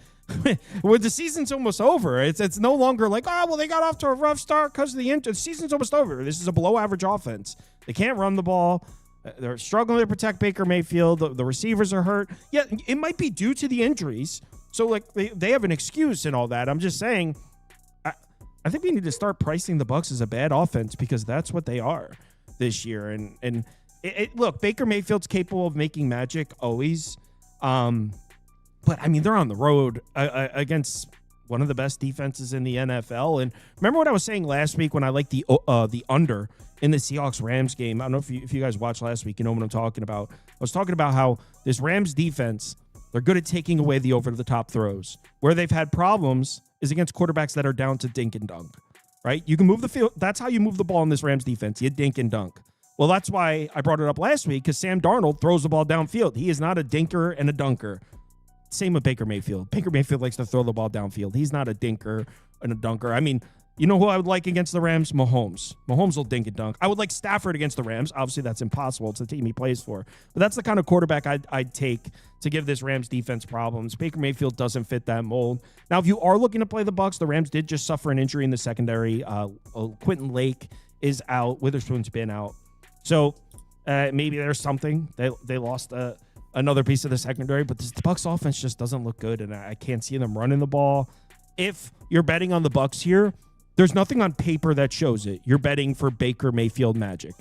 where the season's almost over. It's no longer like, they got off to a rough start because of the injury. The season's almost over. This is a below-average offense. They can't run the ball. They're struggling to protect Baker Mayfield. The receivers are hurt. Yeah, it might be due to the injuries. So, like, they have an excuse and all that. I'm just saying, I think we need to start pricing the Bucs as a bad offense because that's what they are this year. And look, Baker Mayfield's capable of making magic always. But, I mean, they're on the road against one of the best defenses in the NFL. And remember what I was saying last week when I liked the under in the Seahawks Rams game? I don't know if you guys watched last week. You know what I'm talking about. I was talking about how this Rams defense, they're good at taking away the over-the-top throws. Where they've had problems is against quarterbacks that are down to dink and dunk, right? You can move the field. That's how you move the ball in this Rams defense. You dink and dunk. Well, that's why I brought it up last week, because Sam Darnold throws the ball downfield. He is not a dinker and a dunker. Same with Baker Mayfield. Baker Mayfield likes to throw the ball downfield. He's not a dinker and a dunker. I mean, you know who I would like against the Rams? Mahomes. Mahomes will dink and dunk. I would like Stafford against the Rams. Obviously, that's impossible. It's the team he plays for. But that's the kind of quarterback I'd take to give this Rams defense problems. Baker Mayfield doesn't fit that mold. Now, if you are looking to play the Bucs, the Rams did just suffer an injury in the secondary. Quentin Lake is out. Witherspoon's been out. So maybe there's something. They lost another piece of the secondary, but the Bucs offense just doesn't look good, and I can't see them running the ball. If you're betting on the Bucs here, there's nothing on paper that shows it. You're betting for Baker Mayfield magic,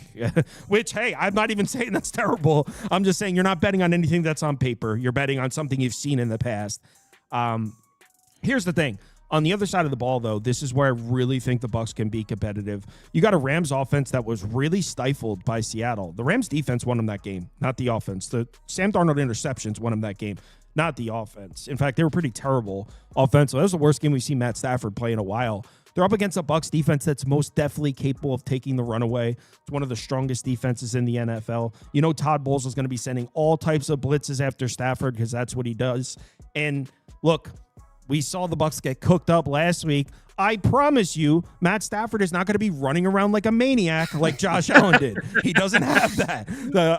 which, hey, I'm not even saying that's terrible. I'm just saying you're not betting on anything that's on paper. You're betting on something you've seen in the past. Here's the thing. On the other side of the ball, though, this is where I really think the Bucs can be competitive. You got a Rams offense that was really stifled by Seattle. The Rams defense won them that game, not the offense. The Sam Darnold interceptions won them that game, not the offense. In fact, they were pretty terrible offensively. That was the worst game we've seen Matt Stafford play in a while. They're up against a Bucs defense that's most definitely capable of taking the runaway. It's one of the strongest defenses in the NFL. You know Todd Bowles is going to be sending all types of blitzes after Stafford because that's what he does. And look, we saw the Bucs get cooked up last week. I promise you, Matt Stafford is not going to be running around like a maniac like Josh Allen did. He doesn't have that.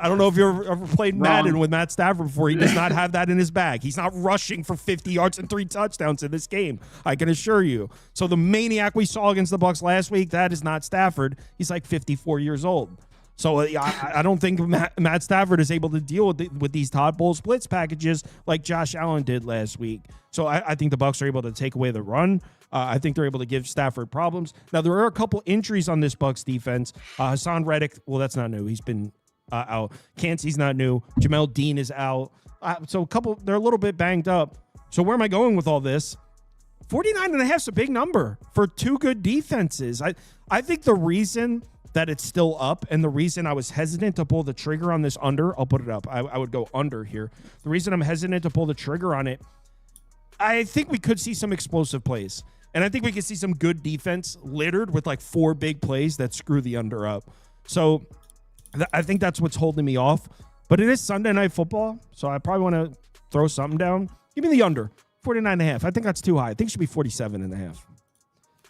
I don't know if you've ever played Madden with Matt Stafford before. He does not have that in his bag. He's not rushing for 50 yards and 3 touchdowns in this game, I can assure you. So the maniac we saw against the Bucs last week, that is not Stafford. He's like 54 years old. So I don't think Matt Stafford is able to deal with these Todd Bowles blitz packages like Josh Allen did last week. So I think the Bucs are able to take away the run. I think they're able to give Stafford problems. Now, there are a couple injuries on this Bucs defense. Hassan Reddick, well, that's not new. He's been out. Cansey's not new. Jamel Dean is out. So they're a little bit banged up. So where am I going with all this? 49.5 is a big number for two good defenses. I think the reason that it's still up and the reason I was hesitant to pull the trigger on this under, I'll put it up. I would go under here. The reason I'm hesitant to pull the trigger on it, I think we could see some explosive plays. And I think we could see some good defense littered with like 4 big plays that screw the under up. So I think that's what's holding me off. But it is Sunday Night Football, so I probably want to throw something down. Give me the under, 49.5. I think that's too high. I think it should be 47.5.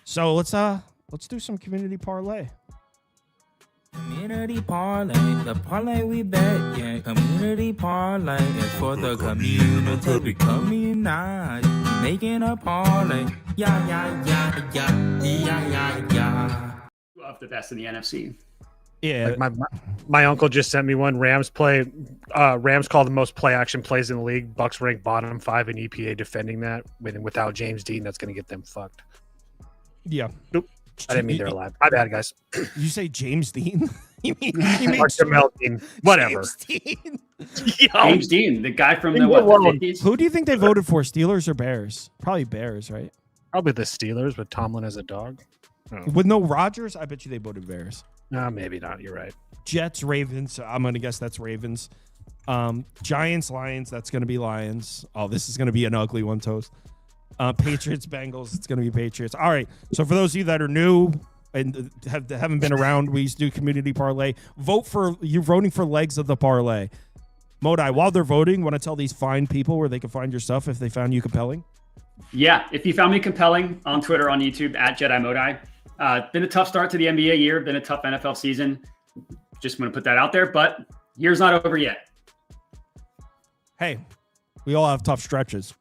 So let's do some community parlay. Community parlay, the parlay we bet, yeah. Community parlay is for the community. We community, making a parlay. Yeah. Of the best in the NFC. Yeah, Like my uncle just sent me one. Rams call the most play action plays in the league. Bucks rank bottom 5 in EPA defending that. Without James Dean, that's going to get them fucked. yeah. Nope. I didn't mean they're alive. My bad, guys. You say James Dean? you mean Or Jamel Dean. Whatever. James Dean? James Dean, the guy from the 50s. Who do you think they voted for, Steelers or Bears? Probably Bears, right? Probably the Steelers with Tomlin as a dog. Oh. With no Rodgers, I bet you they voted Bears. No, maybe not. You're right. Jets, Ravens. I'm going to guess that's Ravens. Giants, Lions. That's going to be Lions. Oh, this is going to be an ugly one, Toast. Patriots, Bengals. It's going to be Patriots. All right. So for those of you that are new and haven't been around, we used to do community parlay. You're voting for legs of the parlay. Modi, while they're voting, want to tell these fine people where they can find your stuff if they found you compelling? Yeah. If you found me compelling on Twitter, on YouTube, at Jedi Modi. Been a tough start to the NBA year. Been a tough NFL season. Just want to put that out there, but year's not over yet. Hey, we all have tough stretches.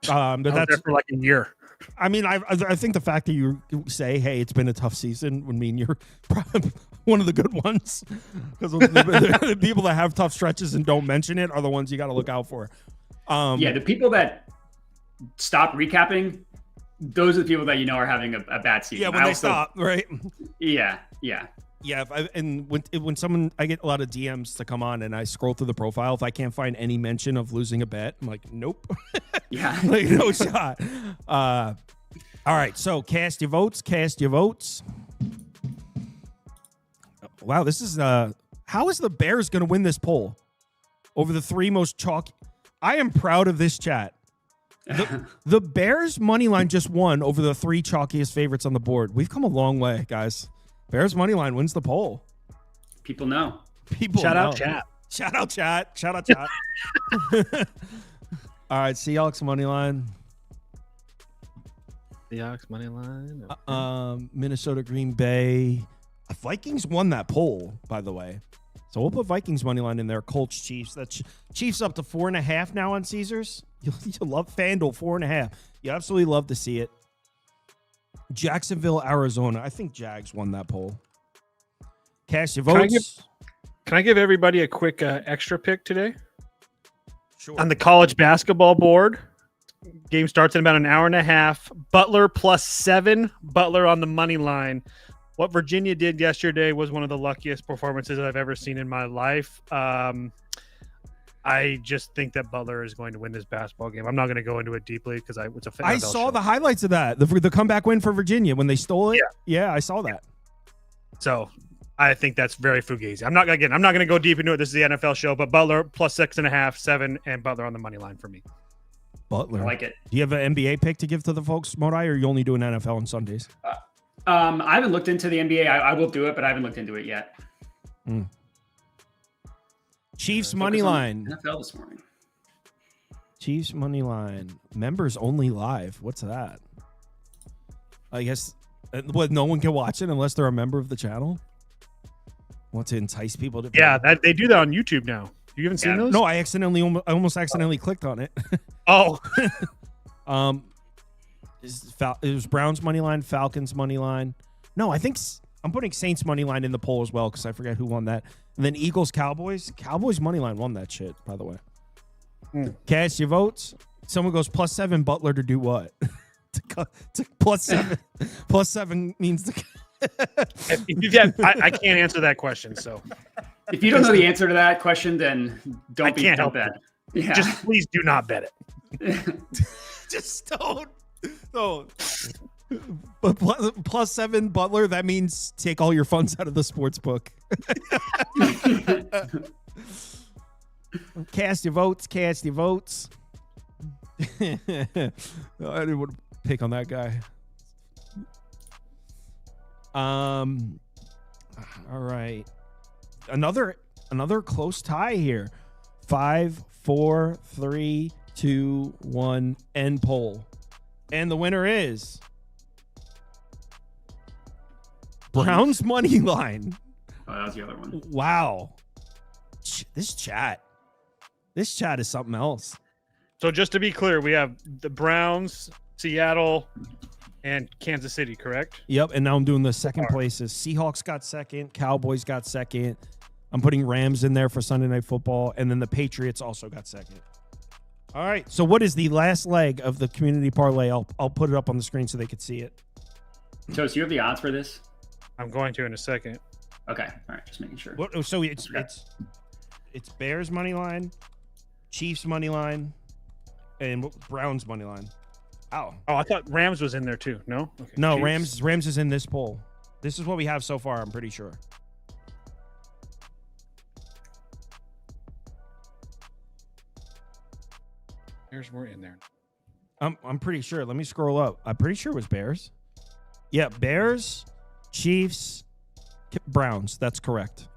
But that's for like a year. I mean, I think the fact that you say, "Hey, it's been a tough season," would mean you're probably one of the good ones. Because the people that have tough stretches and don't mention it are the ones you got to look out for. Yeah, the people that stop recapping, those are the people that you know are having a bad season. Yeah, when they stop, right? Yeah. Yeah, when someone, I get a lot of DMs to come on and I scroll through the profile. If I can't find any mention of losing a bet, I'm like, nope. Yeah. Like, no shot. All right, so cast your votes. Wow, this is, how is the Bears going to win this poll over the 3 most chalky? I am proud of this chat. The Bears money line just won over the 3 chalkiest favorites on the board. We've come a long way, guys. Bears money line wins the poll. People know. Shout out chat. Shout out chat. All right, Seahawks money line. Seahawks money line. Okay. Minnesota Green Bay. Vikings won that poll, by the way. So we'll put Vikings money line in there. Colts Chiefs. That's Chiefs up to 4.5 now on Caesars. You love FanDuel 4.5. You absolutely love to see it. Jacksonville, Arizona. I think Jags won that poll. Cast your votes. Can I give everybody a quick extra pick today? Sure. On the college basketball board, game starts in about an hour and a half. Butler +7. Butler on the money line. What Virginia did yesterday was one of the luckiest performances I've ever seen in my life. I just think that Butler is going to win this basketball game. I'm not going to go into it deeply because it's a I saw the highlights of that. The comeback win for Virginia when they stole it. Yeah, I saw that. So I think that's very fugazi. I'm not going to go deep into it. This is the NFL show, but Butler +6.5, 7, and Butler on the money line for me. Butler. I like it. Do you have an NBA pick to give to the folks, Modi, or are you only doing NFL on Sundays? I haven't looked into the NBA. I will do it, but I haven't looked into it yet. Chiefs money line. NFL this morning. Chiefs money line. Members only live. What's that? I guess no one can watch it unless they're a member of the channel. Want to entice people to? Yeah, they do that on YouTube now. You haven't seen those? No, I almost accidentally clicked on it. Oh. It was Browns money line, Falcons money line. No, I think I'm putting Saints money line in the poll as well because I forget who won that. And then Eagles, Cowboys. Cowboys money line won that shit, by the way. Cast your votes. Someone goes +7 Butler to do what? to plus 7. Plus 7 means the. I can't answer that question. So if you don't know the answer to that question, then don't bet. Yeah. Just please do not bet it. Just don't. But plus 7 Butler, that means take all your funds out of the sports book. Cast your votes. I didn't want to pick on that guy. All right. Another close tie here. 5, 4, 3, 2, 1, end poll. And the winner is Browns money line. Oh, that was the other one. Wow. This chat is something else. So just to be clear, we have the Browns, Seattle, and Kansas City, correct? Yep, and now I'm doing the second places. Seahawks got second, Cowboys got second. I'm putting Rams in there for Sunday Night Football, and then the Patriots also got second. All right, so what is the last leg of the community parlay? I'll put it up on the screen so they could see it. Toast, you have the odds for this? I'm going to in a second. Okay, all right, just making sure. So it's Bears money line, Chiefs money line, and Browns money line. Oh, I thought Rams was in there too. No, okay. No, Chiefs. Rams is in this poll. This is what we have so far. I'm pretty sure. Bears were in there. I'm pretty sure. Let me scroll up. I'm pretty sure it was Bears. Yeah, Bears, Chiefs, Browns. That's correct.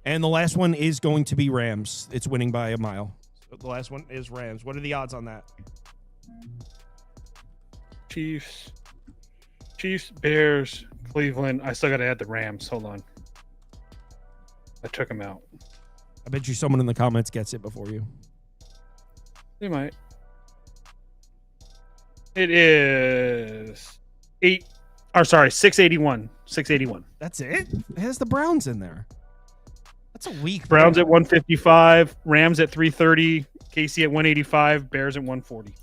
And the last one is going to be Rams. It's winning by a mile. The last one is Rams. What are the odds on that? Chiefs, Bears, Cleveland. I still got to add the Rams. Hold on. I took them out. I bet you someone in the comments gets it before you. They might. It is 681. 681. That's it? It has the Browns in there. That's a weak. Browns at 155, Rams at 330, KC at 185, Bears at 140.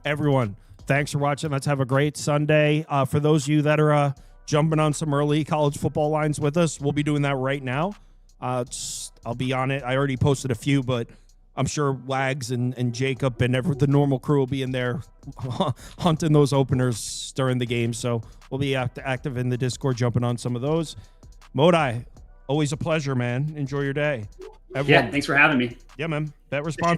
Everyone, thanks for watching. Let's have a great Sunday. For those of you that are jumping on some early college football lines with us, we'll be doing that right now. I'll be on it. I already posted a few, but I'm sure Wags and Jacob and the normal crew will be in there hunting those openers during the game. So we'll be active in the Discord, jumping on some of those. Modai, always a pleasure, man. Enjoy your day. Everyone. Yeah, thanks for having me. Yeah, man. Bet responsibly.